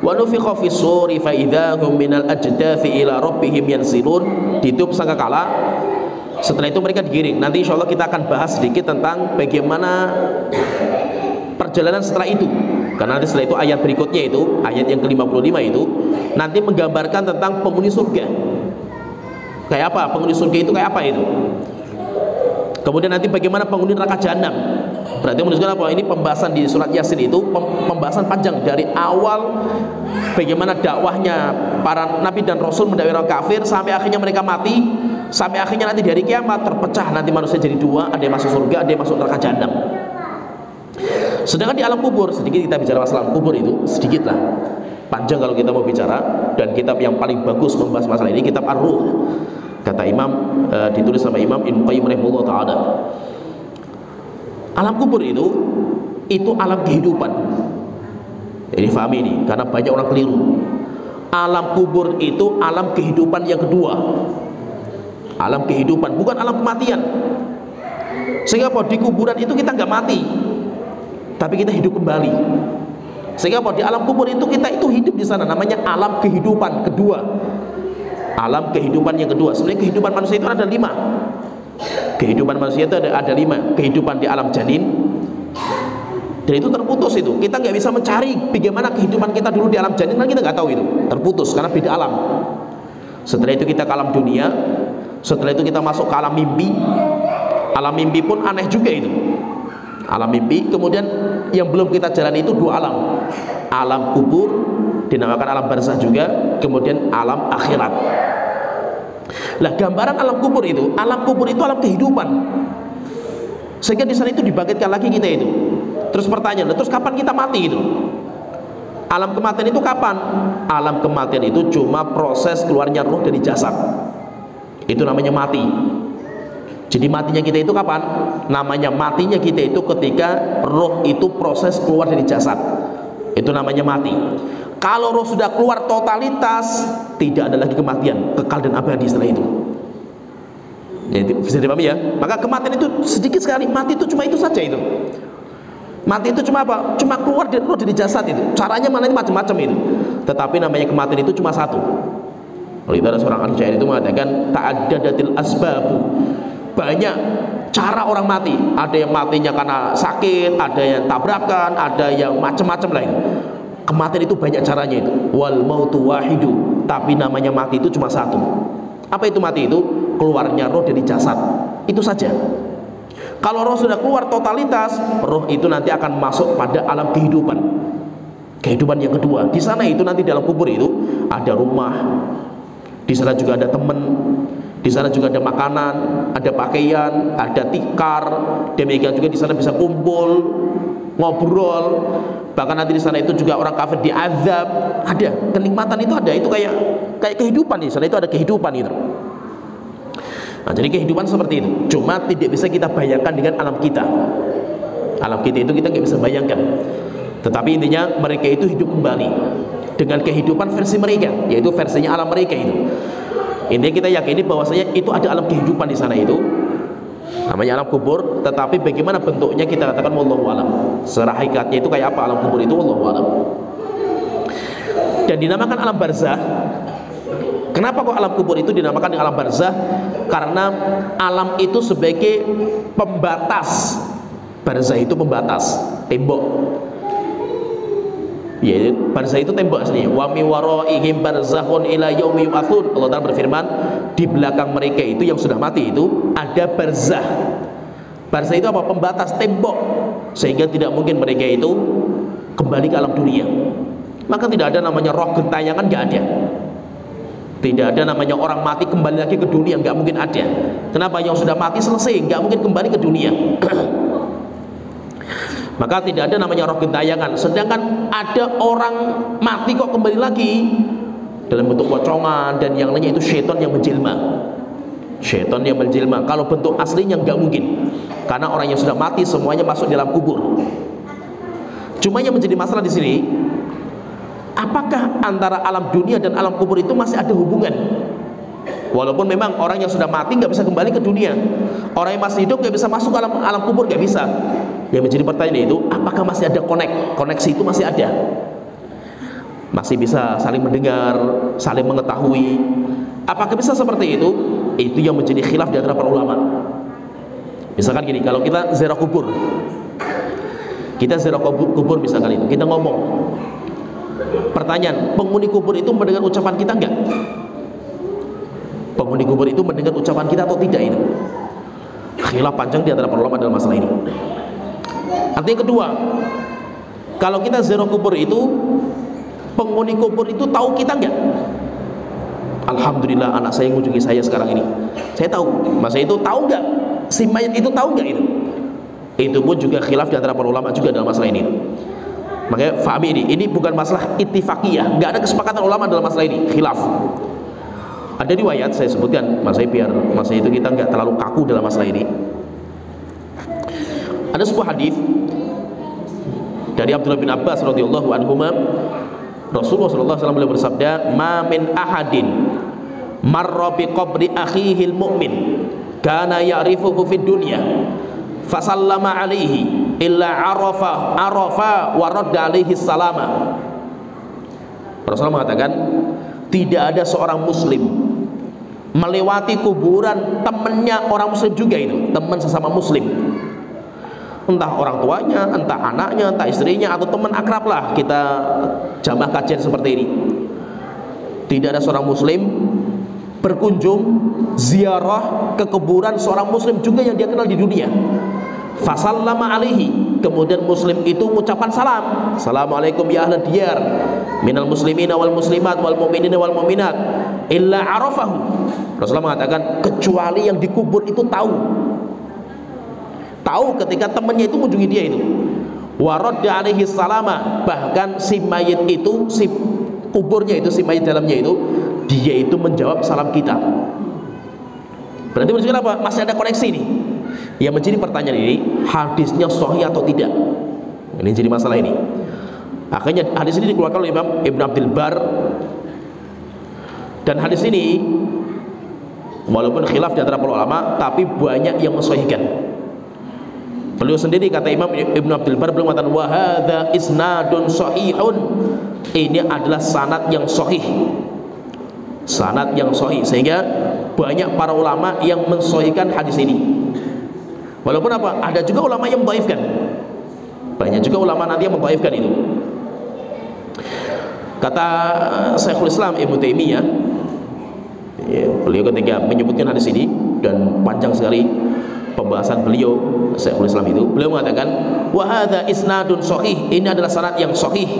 wa nufikha fis suri fa idzahum minal ajdathi ila rabbihim yansilun. Ditiup sangkakala, setelah itu mereka digiring. Nanti insyaallah kita akan bahas sedikit tentang bagaimana perjalanan setelah itu, karena nanti setelah itu ayat berikutnya itu, ayat yang ke-55 itu nanti menggambarkan tentang penghuni surga kayak apa, penghuni surga itu kayak apa itu. Kemudian nanti bagaimana penghuni neraka jahanam. Berarti menunjukkan apa? Ini pembahasan di surat Yasin itu pembahasan panjang dari awal bagaimana dakwahnya para nabi dan rasul mendakwai orang kafir sampai akhirnya mereka mati, sampai akhirnya nanti dari kiamat terpecah, nanti manusia jadi dua, ada yang masuk surga, ada yang masuk neraka jahanam. Sedangkan di alam kubur, sedikit kita bicara masalah alam kubur itu, sedikit lah, panjang kalau kita mau bicara. Dan kitab yang paling bagus membahas masalah ini kitab Ar-Ruh, kata Imam, ditulis sama Imam Ibnu Qayyim rahimahullah ta'ala. Alam kubur itu alam kehidupan. Jadi fahami ini, karena banyak orang keliru. Alam kubur itu alam kehidupan yang kedua. Alam kehidupan, bukan alam kematian. Sehingga apa? Di kuburan itu kita nggak mati, tapi kita hidup kembali. Sehingga apa? Di alam kubur itu kita itu hidup di sana, namanya alam kehidupan kedua. Alam kehidupan yang kedua. Sebenarnya kehidupan manusia itu ada 5. Kehidupan manusia itu ada 5. Kehidupan di alam janin, dan itu terputus itu. Kita nggak bisa mencari bagaimana kehidupan kita dulu di alam janin, kan kita nggak tahu itu. Terputus karena beda alam. Setelah itu kita ke alam dunia. Setelah itu kita masuk ke alam mimpi. Alam mimpi pun aneh juga itu. Alam mimpi. Kemudian yang belum kita jalani itu 2 alam. Alam kubur, dinamakan alam barzah juga. Kemudian alam akhirat. Lah gambaran alam kubur itu alam kehidupan. Sehingga di sana itu dibangkitkan lagi kita itu. Terus pertanyaan, terus kapan kita mati itu? Alam kematian itu kapan? Alam kematian itu cuma proses keluarnya roh dari jasad. Itu namanya mati. Jadi matinya kita itu kapan? Namanya matinya kita itu ketika roh itu proses keluar dari jasad. Itu namanya mati. Kalau roh sudah keluar totalitas, tidak ada lagi kematian, kekal dan abadi setelah itu. Ya, itu bisa dipahami ya. Maka kematian itu sedikit sekali, mati itu cuma itu saja itu. Mati itu cuma apa? Cuma keluar dari roh dari jasad itu. Caranya mana ini macam-macam itu. Tetapi namanya kematian itu cuma satu. Oleh itu ada seorang ahli syair itu mengatakan ta'addadatil asbabu. Banyak cara orang mati. Ada yang matinya karena sakit, ada yang tabrakan, ada yang macam-macam lain. Kematian itu banyak caranya itu. Wal mautu wahidu. Tapi namanya mati itu cuma satu. Apa itu mati itu? Keluarnya roh dari jasad. Itu saja. Kalau roh sudah keluar totalitas, roh itu nanti akan masuk pada alam kehidupan. Kehidupan yang kedua. Di sana itu nanti dalam kubur itu ada rumah. Di sana juga ada teman. Di sana juga ada makanan, ada pakaian, ada tikar. Demikian juga di sana bisa kumpul, ngobrol. Bahkan nanti di sana itu juga orang kafir diazab. Ada kenikmatan itu ada. Itu kayak kehidupan di sana itu ada kehidupan itu. Nah, jadi kehidupan seperti itu. Cuma tidak bisa kita bayangkan dengan alam kita. Alam kita itu kita nggak bisa bayangkan. Tetapi intinya mereka itu hidup kembali dengan kehidupan versi mereka, yaitu versinya alam mereka itu. Intinya kita yakini bahwasanya itu ada alam kehidupan di sana itu. Namanya alam kubur. Tetapi bagaimana bentuknya kita katakan wallahu alam. Secara hakikatnya itu kayak apa alam kubur itu wallahu alam. Dan dinamakan alam barzah. Kenapa kok alam kubur itu dinamakan dengan alam barzah? Karena alam itu sebagai pembatas. Barzah itu pembatas, tembok. Ya, barzah itu tembok aslinya. Wa mi waraihim barzakhun ila yaumi yub'atsun. Allah Ta'ala berfirman, di belakang mereka itu yang sudah mati itu ada barzah. Barzah itu apa? Pembatas, tembok. Sehingga tidak mungkin mereka itu kembali ke alam dunia. Maka tidak ada namanya roh gentayangan, nggak ada. Tidak ada namanya orang mati kembali lagi ke dunia, nggak mungkin ada. Kenapa? Yang sudah mati selesai, nggak mungkin kembali ke dunia. Maka tidak ada namanya roh gentayangan. Sedangkan ada orang mati kok kembali lagi dalam bentuk pocongan dan yang lainnya, itu syaitan yang menjelma. Syaitan yang menjelma. Kalau bentuk aslinya nggak mungkin, karena orang yang sudah mati semuanya masuk dalam kubur. Cuma yang menjadi masalah di sini, apakah antara alam dunia dan alam kubur itu masih ada hubungan? Walaupun memang orang yang sudah mati nggak bisa kembali ke dunia, orang yang masih hidup nggak bisa masuk ke alam kubur, nggak bisa. Yang menjadi pertanyaan itu, apakah masih ada koneksi itu masih ada? Masih bisa saling mendengar, saling mengetahui. Apakah bisa seperti itu? Itu yang menjadi khilaf di antara para ulama. Misalkan gini, kalau kita ziarah kubur, misalkan itu, kita ngomong. Pertanyaan, penghuni kubur itu mendengar ucapan kita enggak? Penghuni kubur itu mendengar ucapan kita atau tidak itu? Khilaf panjang di antara para ulama dalam masalah ini. Artinya kedua, kalau kita ziarah kubur itu, penghuni kubur itu tahu kita enggak? Alhamdulillah anak saya mengunjungi saya sekarang ini. Saya tahu. Masa itu tahu enggak? Si mayat itu tahu enggak itu? Itu pun juga khilaf di antara para ulama juga dalam masalah ini. Makanya fahami ini bukan masalah ittifaqiyah, nggak ada kesepakatan ulama dalam masalah ini, khilaf. Ada riwayat, saya sebutkan masalah biar masalah itu kita nggak terlalu kaku dalam masalah ini. Ada sebuah hadis dari Abdullah bin Abbas radhiyallahu anhuma, Rasulullah sallallahu alaihi wasallam beliau bersabda, "Ma min ahadin marra bi qabri akhihil mu'min kana ya'rifuhu fid dunya fasallama alaihi illa arafa wa radda alaihi salama." Rasulullah mengatakan, tidak ada seorang muslim melewati kuburan temannya orang muslim juga, itu teman sesama muslim, entah orang tuanya, entah anaknya, entah istrinya, atau teman akrab lah, kita jamaah kajian seperti ini. Tidak ada seorang muslim berkunjung ziarah ke kuburan seorang muslim juga yang dia kenal di dunia. Fasallama alaihi, kemudian muslim itu mengucapkan salam, assalamualaikum ya ahlan diyar minal muslimina wal muslimat wal mu'minina wal mu'minat illa arafahu. Rasulullah mengatakan, kecuali yang dikubur itu tahu ketika temannya itu mengunjungi dia itu. Wa radda alaihi salama, bahkan si mayit itu, si kuburnya itu, si mayit dalamnya itu, dia itu menjawab salam kita. Berarti menunjukkan apa? Masih ada koneksi nih. Yang menjadi pertanyaan ini, hadisnya sahih atau tidak? Ini jadi masalah ini. Akhirnya hadis ini dikeluarkan oleh Imam Ibn Abdul Bar. Dan hadis ini walaupun khilaf di antara para ulama, tapi banyak yang mensahihkan. Beliau sendiri kata Imam Ibnu Abdul Bar, beliau mengatakan wa hadza isnadun sahihun, ini adalah sanad yang sahih, sanad yang sahih, sehingga banyak para ulama yang mensahihkan hadis ini. Walaupun apa, ada juga ulama yang mendhaifkan, banyak juga ulama nanti yang mendhaifkan itu. Kata Syekhul Islam Ibnu Taimiyah, ya, beliau ketika menyebutkan hadis ini, dan panjang sekali pembahasan beliau Syekhul Islam itu, beliau mengatakan wa hadza isnadun sahih, ini adalah sanad yang sahih,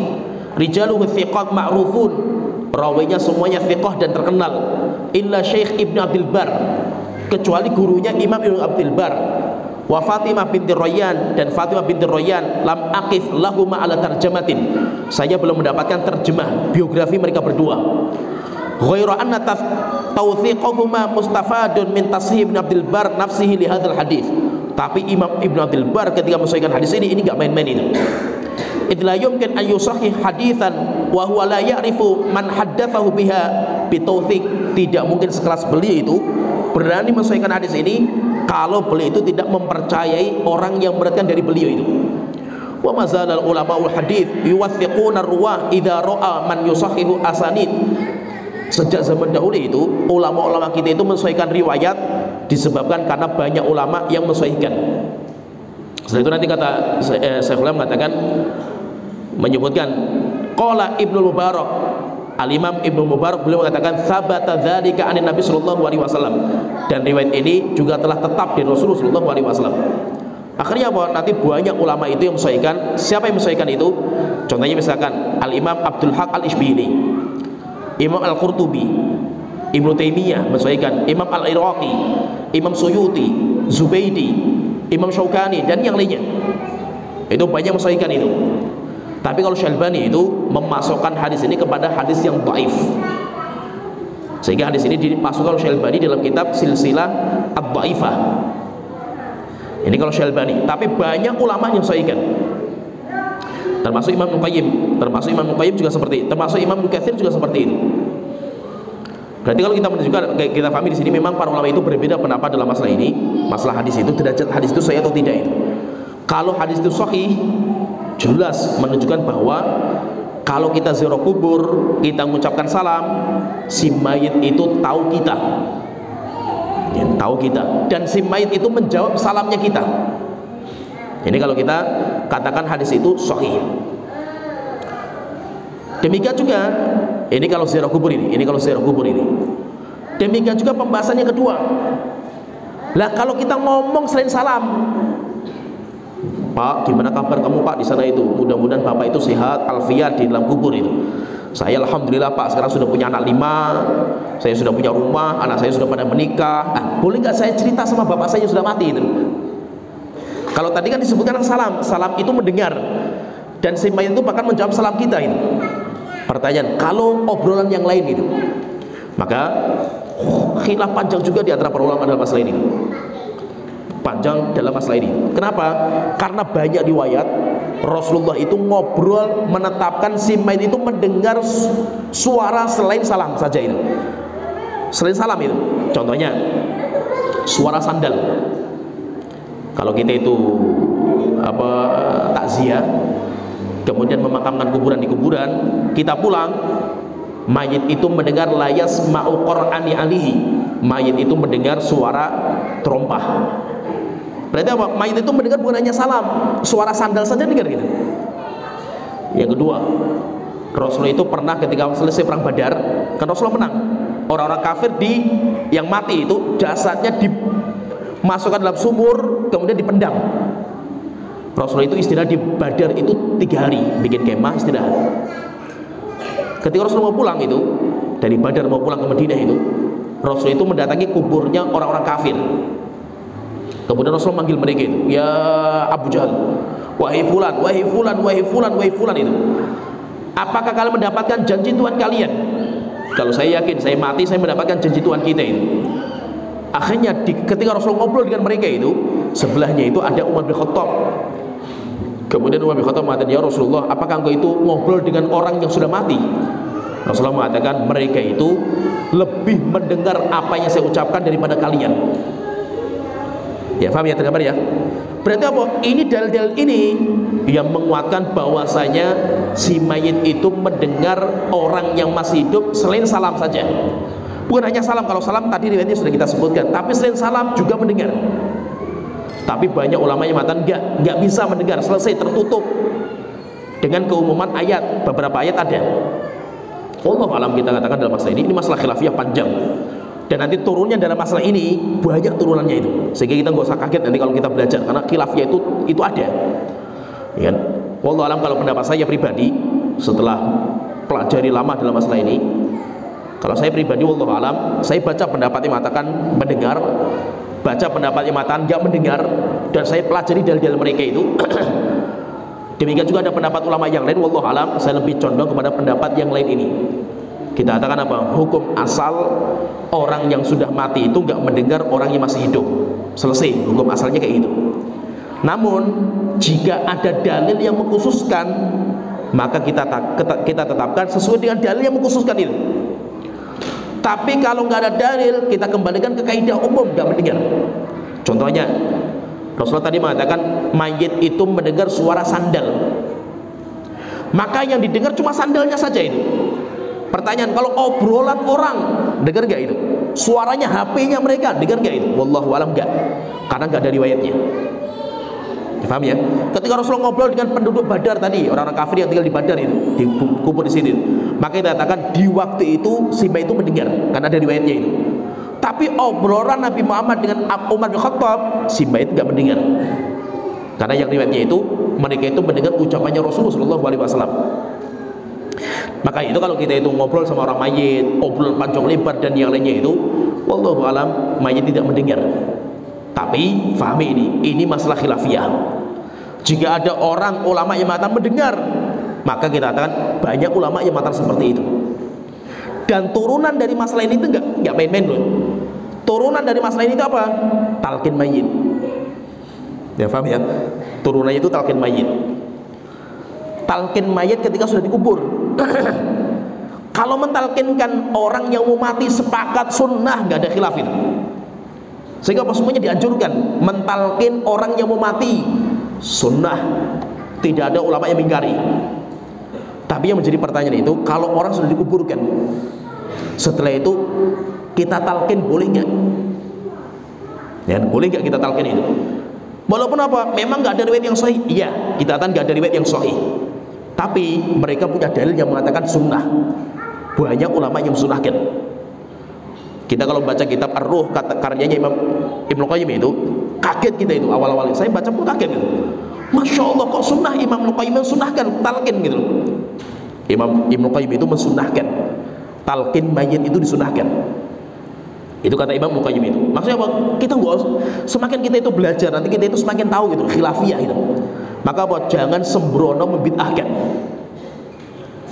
rijaluhu thiqat ma'rufun, rawinya semuanya thiqah dan terkenal, illa Syekh Ibnu Abdul Bar, kecuali gurunya Imam Ibnu Abdul Bar, wa Fatimah binti Rayyan, dan Fatimah binti Rayyan, lam aqif lahuma ala tarjamatin, saya belum mendapatkan terjemah biografi mereka berdua. Ghairu anna tawthiqahuma mustafadun min tashih Ibnu Abdul Bar nafsihi li hadzal hadis. Tapi Imam Ibnu Abdul Bar ketika mensahihkan hadis ini enggak main-main itu. Idla yumkin an yusahih haditsan wa huwa la ya'rifu man haddatsahu biha bitawthiq. Tidak mungkin sekelas beliau itu berani mensahihkan hadis ini kalau beliau itu tidak mempercayai orang yang meriwayatkan dari beliau itu. Wa mazalal ulama'ul hadits yuwathiquna ar-ruwah idza ra'a man yusahihu asanid. Sejak zaman dahulu itu ulama-ulama kita itu mensahihkan riwayat disebabkan karena banyak ulama yang mensahihkan. Setelah itu nanti kata Syekhul mengatakan, menyebutkan qala Ibnu Mubarak, Al-Imam Ibnu Mubarak, beliau mengatakan sabata dzalika anin Nabi sallallahu alaihi wasallam, dan riwayat ini juga telah tetap dari Rasulullah sallallahu alaihi wasallam. Akhirnya apa? Nanti banyak ulama itu yang mensahihkan. Siapa yang mensahihkan itu? Contohnya misalkan Al-Imam Abdul Haq Al-Ishbili, Imam Al-Qurtubi, Ibnu Taimiyah mensahihkan, Imam Al-Iraqi, Imam Suyuti, Zubaidi, Imam Syaukani, dan yang lainnya. Itu banyak mensahihkan itu. Tapi kalau Syalbani itu memasukkan hadis ini kepada hadis yang dhaif, sehingga hadis ini dimasukkan oleh Syalbani dalam kitab Silsilah Ad-Dhaifah. Ini kalau Syalbani. Tapi banyak ulama yang mensahihkan, termasuk Imam Qayyim juga seperti itu, termasuk Imam Katsir juga seperti itu. Berarti kalau kita menunjukkan, kita pahami di sini memang para ulama itu berbeda pendapat dalam masalah ini, masalah hadis itu, derajat hadis itu sahih atau tidak itu. Kalau hadis itu sahih, jelas menunjukkan bahwa kalau kita ziarah kubur, kita mengucapkan salam, si mayit itu tahu kita, ya, tahu kita, dan si mayit itu menjawab salamnya kita. Ini kalau kita katakan hadis itu sahih. Demikian juga ini kalau ziarah kubur ini, Demikian juga pembahasannya kedua. Lah kalau kita ngomong selain salam, Pak, gimana kabar kamu Pak di sana itu? Mudah-mudahan Bapak itu sehat, alfiat di dalam kubur itu. Saya alhamdulillah Pak, sekarang sudah punya anak 5, saya sudah punya rumah, anak saya sudah pada menikah. Boleh nggak saya cerita sama bapak saya yang sudah mati itu? Kalau tadi kan disebutkan salam, salam itu mendengar, dan si mayit itu bahkan menjawab salam kita itu. Pertanyaan, kalau obrolan yang lain itu, maka khilaf panjang juga di antara para ulama dalam masalah ini. Panjang dalam masalah ini. Kenapa? Karena banyak riwayat Rasulullah itu ngobrol, menetapkan si mayit itu mendengar suara selain salam saja itu. Selain salam itu, contohnya suara sandal. Kalau kita itu takziah, kemudian memakamkan kuburan di kuburan, kita pulang, mayit itu mendengar layas ma'u qur'ani alihi, mayit itu mendengar suara terompah. Berarti apa? Mayit itu mendengar bukan hanya salam, suara sandal saja dengar gitu. Yang kedua, Rasulullah itu pernah ketika selesai perang Badar, kan Rasulullah menang, orang-orang kafir yang mati itu jasadnya dimasukkan dalam sumur, kemudian dipendam. Rasulullah itu istirahat di Badar itu 3 hari, bikin kemah istirahat. Ketika Rasulullah mau pulang itu, dari Badar mau pulang ke Madinah itu, Rasulullah itu mendatangi kuburnya orang-orang kafir. Kemudian Rasulullah manggil mereka itu, ya Abu Jahal, wahai fulan, wahai fulan, wahai fulan, wahai fulan itu, apakah kalian mendapatkan janji Tuhan kalian? Kalau saya yakin, saya mati, saya mendapatkan janji Tuhan kita itu. Akhirnya ketika Rasulullah ngobrol dengan mereka itu, sebelahnya itu ada Umar bin Khattab. Kemudian Umar bin Khattab mengatakan, ya Rasulullah, apakah engkau itu ngobrol dengan orang yang sudah mati? Rasulullah mengatakan, mereka itu lebih mendengar apa yang saya ucapkan daripada kalian. Ya, paham ya, tergambar ya? Berarti apa? Ini dalil-dalil ini yang menguatkan bahwasanya si mayit itu mendengar orang yang masih hidup selain salam saja. Bukan hanya salam, kalau salam tadi riwayatnya sudah kita sebutkan, tapi selain salam juga mendengar. Tapi banyak ulama yang mengatakan enggak bisa mendengar, selesai, tertutup dengan keumuman ayat. Beberapa ayat ada. Allah alam, kita katakan dalam masalah ini masalah khilafiyah panjang. Dan nanti turunnya dalam masalah ini banyak turunannya itu, sehingga kita nggak usah kaget nanti kalau kita belajar, karena khilafiyah itu ada. Ya kan? Wallahu alam, kalau pendapat saya pribadi setelah pelajari lama dalam masalah ini, kalau saya pribadi wallahu alam, saya baca pendapat yang mengatakan mendengar, baca pendapat yang mengatakan nggak mendengar, dan saya pelajari dalil-dalil mereka itu. Demikian juga ada pendapat ulama yang lain, wallahu alam, saya lebih condong kepada pendapat yang lain ini. Kita katakan apa? Hukum asal orang yang sudah mati itu nggak mendengar orang yang masih hidup. Selesai, hukum asalnya kayak gitu. Namun jika ada dalil yang mengkhususkan, maka kita tetapkan sesuai dengan dalil yang mengkhususkan itu. Tapi kalau nggak ada dalil, kita kembalikan ke kaidah umum, nggak mendengar. Contohnya, Rasulullah tadi mengatakan mayit itu mendengar suara sandal, maka yang didengar cuma sandalnya saja itu. Pertanyaan, kalau obrolan orang dengar nggak itu? Suaranya HP-nya mereka dengar nggak itu? Wallahu alam nggak, karena nggak ada riwayatnya. Paham ya? Ketika Rasulullah ngobrol dengan penduduk Badar tadi, orang-orang kafir yang tinggal di Badar itu, dikubur di sini, maka kita katakan di waktu itu si bayi itu mendengar, karena ada riwayatnya itu. Tapi obrolan Nabi Muhammad dengan Umar bin Khattab, si bayi itu nggak mendengar, karena yang riwayatnya itu mereka itu mendengar ucapannya Rasulullah SAW. Maka itu kalau kita itu ngobrol sama orang mayit, obrolan panjang lebar dan yang lainnya itu, wallahu alam, mayit tidak mendengar. Tapi fahami ini masalah khilafiyah. Jika ada orang ulama yang mengatakan mendengar, maka kita katakan banyak ulama yang mengatakan seperti itu. Dan turunan dari masalah ini itu enggak main-main loh. Turunan dari masalah ini itu apa? Talqin mayit. Ya, paham ya? Turunannya itu talqin mayit. Talqin mayit ketika sudah dikubur. Kalau mentalkinkan orang yang mau mati sepakat sunnah, nggak ada khilaf itu. Sehingga apa, semuanya dianjurkan mentalkin orang yang mau mati sunnah, tidak ada ulama yang mengingkari. Tapi yang menjadi pertanyaan itu, kalau orang sudah dikuburkan, setelah itu kita talkin boleh nggak? Ya, boleh nggak kita talkin itu? Walaupun apa, memang nggak ada riwayat yang sahih. Iya, kita katakan nggak ada riwayat yang sahih. Tapi mereka punya dalil yang mengatakan sunnah. Banyak ulama yang sunnahkan. Kita kalau baca kitab Ar-Ruh, karyanya Imam Ibnu Qayyim itu, kaget kita itu awal-awal. Saya baca pun kaget gitu. Masya Allah, kok sunnah Imam Ibnu Qayyim mensunnahkan talqin gitu. Imam Ibnu Qayyim itu mensunnahkan talqin mayit itu disunnahkan. Itu kata Imam Ibnu Qayyim itu. Maksudnya apa? Kita nggak, semakin kita itu belajar, nanti kita itu semakin tahu gitu khilafiyah itu. Maka apa? Jangan sembrono membid'ahkan.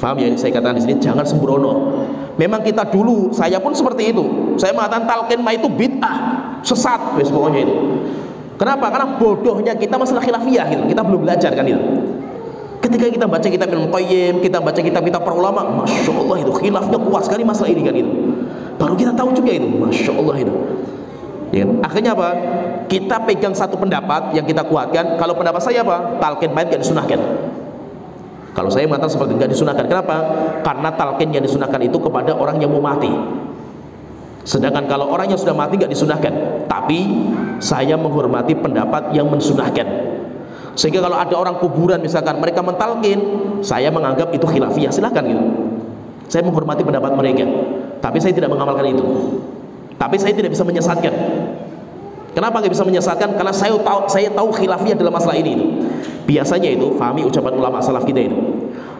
Faham ya? Saya katakan di sini jangan sembrono. Memang kita dulu, saya pun seperti itu. Saya mengatakan talqin mayit itu bid'ah, sesat, wes pokoknya itu. Kenapa? Karena bodohnya kita masalah khilafiyah gitu. Kita belum belajar kan itu. Ketika kita baca kitab Ibnu Qayyim, kita baca kitab-kitab para ulama, masya Allah itu khilafnya kuat sekali masalah ini kan itu. Baru kita tahu juga itu, masya Allah itu. Ya, akhirnya apa? Kita pegang satu pendapat yang kita kuatkan. Kalau pendapat saya apa? Talqin mayit gak disunahkan. Kalau saya mengatakan seperti gak disunahkan. Kenapa? Karena talqin yang disunahkan itu kepada orang yang mau mati. Sedangkan kalau orang yang sudah mati gak disunahkan. Tapi saya menghormati pendapat yang mensunahkan. Sehingga kalau ada orang kuburan misalkan mereka mentalqin, saya menganggap itu khilafiyah, silakan gitu. Saya menghormati pendapat mereka. Tapi saya tidak mengamalkan itu. Tapi saya tidak bisa menyesatkan. Kenapa nggak bisa menyesatkan? Karena saya tahu khilafiyah dalam masalah ini itu. Biasanya itu, fahami ucapan ulama salaf kita itu.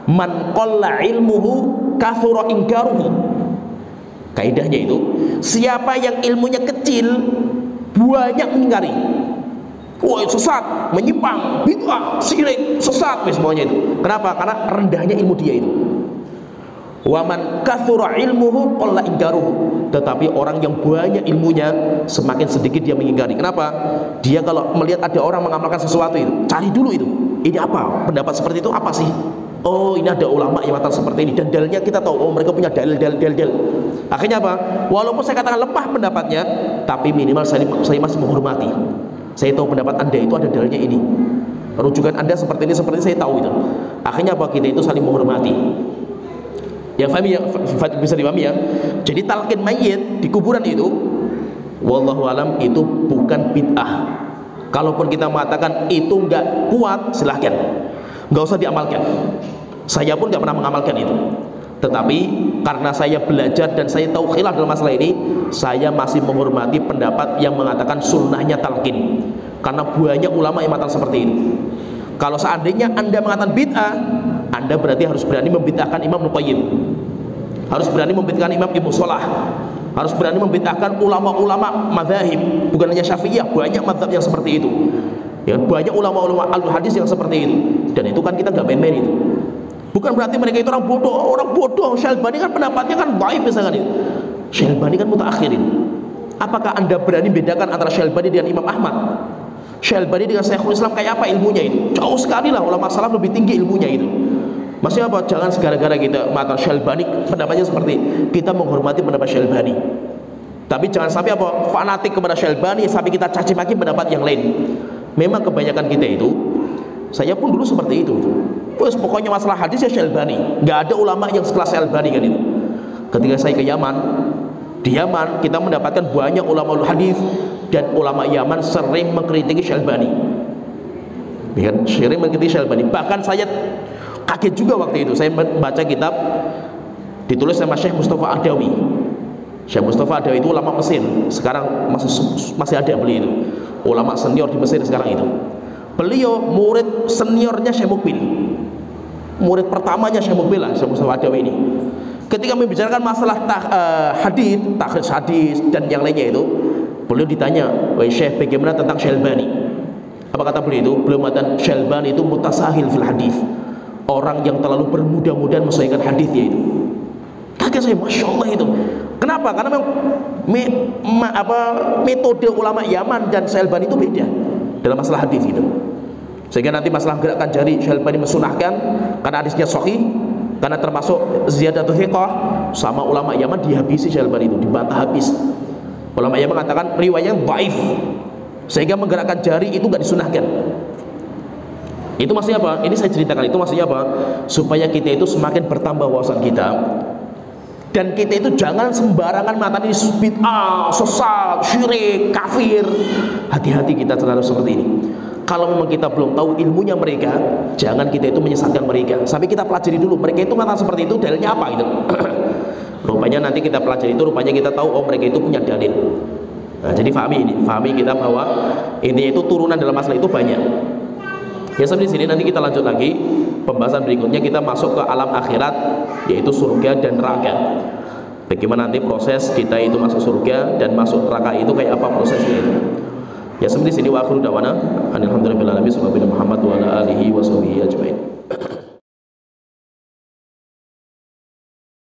Man qalla ilmuhu kathura inkaruhu. Kaidahnya itu, siapa yang ilmunya kecil banyak mengingkari. Wah, sesat, menyimpang, bid'ah, syirik, sesat, semuanya itu. Kenapa? Karena rendahnya ilmu dia itu. Wa man kathura ilmuhu qalla inkaruhu. Tetapi orang yang banyak ilmunya semakin sedikit dia mengingkari. Kenapa? Dia kalau melihat ada orang mengamalkan sesuatu itu, cari dulu itu. Ini apa? Pendapat seperti itu apa sih? Oh, ini ada ulama yang mengatakan seperti ini dan dalilnya kita tahu. Oh, mereka punya dalil. Akhirnya apa? Walaupun saya katakan lemah pendapatnya, tapi minimal saya masih menghormati. Saya tahu pendapat Anda itu ada dalilnya ini. Rujukan Anda seperti ini saya tahu itu. Akhirnya apa? Kita itu saling menghormati. Yang pahami ya, bisa dipahami ya. Jadi talqin mayit di kuburan itu, wallahu alam, itu bukan bid'ah. Kalaupun kita mengatakan itu enggak kuat, silahkan, enggak usah diamalkan. Saya pun enggak pernah mengamalkan itu. Tetapi karena saya belajar dan saya tahu khilaf dalam masalah ini, saya masih menghormati pendapat yang mengatakan sunnahnya talqin. Karena banyak ulama yang mengatakan seperti itu. Kalau seandainya Anda mengatakan bid'ah, Anda berarti harus berani membid'ahkan Imam Ibnu Qayyim, harus berani membid'ahkan Imam Ibnu Shalah, harus berani membid'ahkan ulama-ulama madzhab, bukan hanya Syafi'iyah, banyak madzhab yang seperti itu. Ya, banyak ulama-ulama al-hadis yang seperti itu. Dan itu kan kita nggak main-main itu. Bukan berarti mereka itu orang bodoh. Syalbani kan pendapatnya kan dhaif misalkan itu. Syalbani kan mutaakhirin. Apakah Anda berani bedakan antara Syalbani dengan Imam Ahmad? Syalbani dengan Syekhul Islam kayak apa ilmunya itu? Jauh sekali lah, ulama salaf lebih tinggi ilmunya itu. Maksudnya apa? Jangan segala-gara kita mengatakan Syalbani pendapatnya seperti, kita menghormati pendapat Syalbani. Tapi jangan sampai apa? Fanatik kepada Syalbani sampai kita caci maki pendapat yang lain. Memang kebanyakan kita itu, saya pun dulu seperti itu. Terus pokoknya masalah hadis ya Syalbani. Nggak ada ulama yang sekelas Syalbani kan itu. Ketika saya ke Yaman, di Yaman kita mendapatkan banyak ulama hadis, dan ulama Yaman sering mengkritiki Syalbani. Sering mengkritiki Syalbani. Bahkan saya kaget juga waktu itu. Saya membaca kitab ditulis sama Syekh Mustafa Adawi. Syekh Mustafa Adawi itu ulama Mesir. Sekarang masih ada beliau itu. Ulama senior di Mesir sekarang itu. Beliau murid seniornya Syekh Mukbil. Murid pertamanya Syekh Mukbil lah, Syekh Mustafa Adawi ini. Ketika membicarakan masalah hadis, takhrij hadis dan yang lainnya itu, beliau ditanya, "Wahai Syekh, bagaimana tentang Syalbani?" Apa kata beliau itu? Beliau mengatakan Syalbani itu mutasahil fil hadis. Orang yang terlalu bermudah-mudahan menyesuaikan hadisnya itu. Kaget saya, Masya Allah itu. Kenapa? Karena memang metode ulama Yaman dan Syalbani itu beda dalam masalah hadis itu. Sehingga nanti masalah gerakan jari Syalbani mensunahkan karena hadisnya sahih, karena termasuk ziyadatul thiqah, sama ulama Yaman dihabisi Syalbani itu, dibantah habis. Ulama Yaman mengatakan riwayatnya dhaif, sehingga menggerakkan jari itu nggak disunahkan. Itu maksudnya apa? Ini saya ceritakan, itu maksudnya apa? Supaya kita itu semakin bertambah wawasan kita, dan kita itu jangan sembarangan mengatakan ini bid'ah, sesat, syirik, kafir. Hati-hati kita terhadap seperti ini. Kalau memang kita belum tahu ilmunya mereka, jangan kita itu menyesatkan mereka. Sampai kita pelajari dulu mereka itu mengatakan seperti itu, dalilnya apa itu. Rupanya nanti kita pelajari itu, rupanya kita tahu oh mereka itu punya dalil. Nah, jadi fahami kita bahwa intinya itu turunan dalam masalah itu banyak. Ya, sampai di sini nanti kita lanjut lagi pembahasan berikutnya, kita masuk ke alam akhirat, yaitu surga dan neraka. Bagaimana nanti proses kita itu masuk surga dan masuk neraka itu kayak apa prosesnya itu. Ya, sampai di sini wa akhiru dawana alhamdulillahirabbil alamin, sallallahu Muhammad wa ala alihi wa sahbihi ajma'in.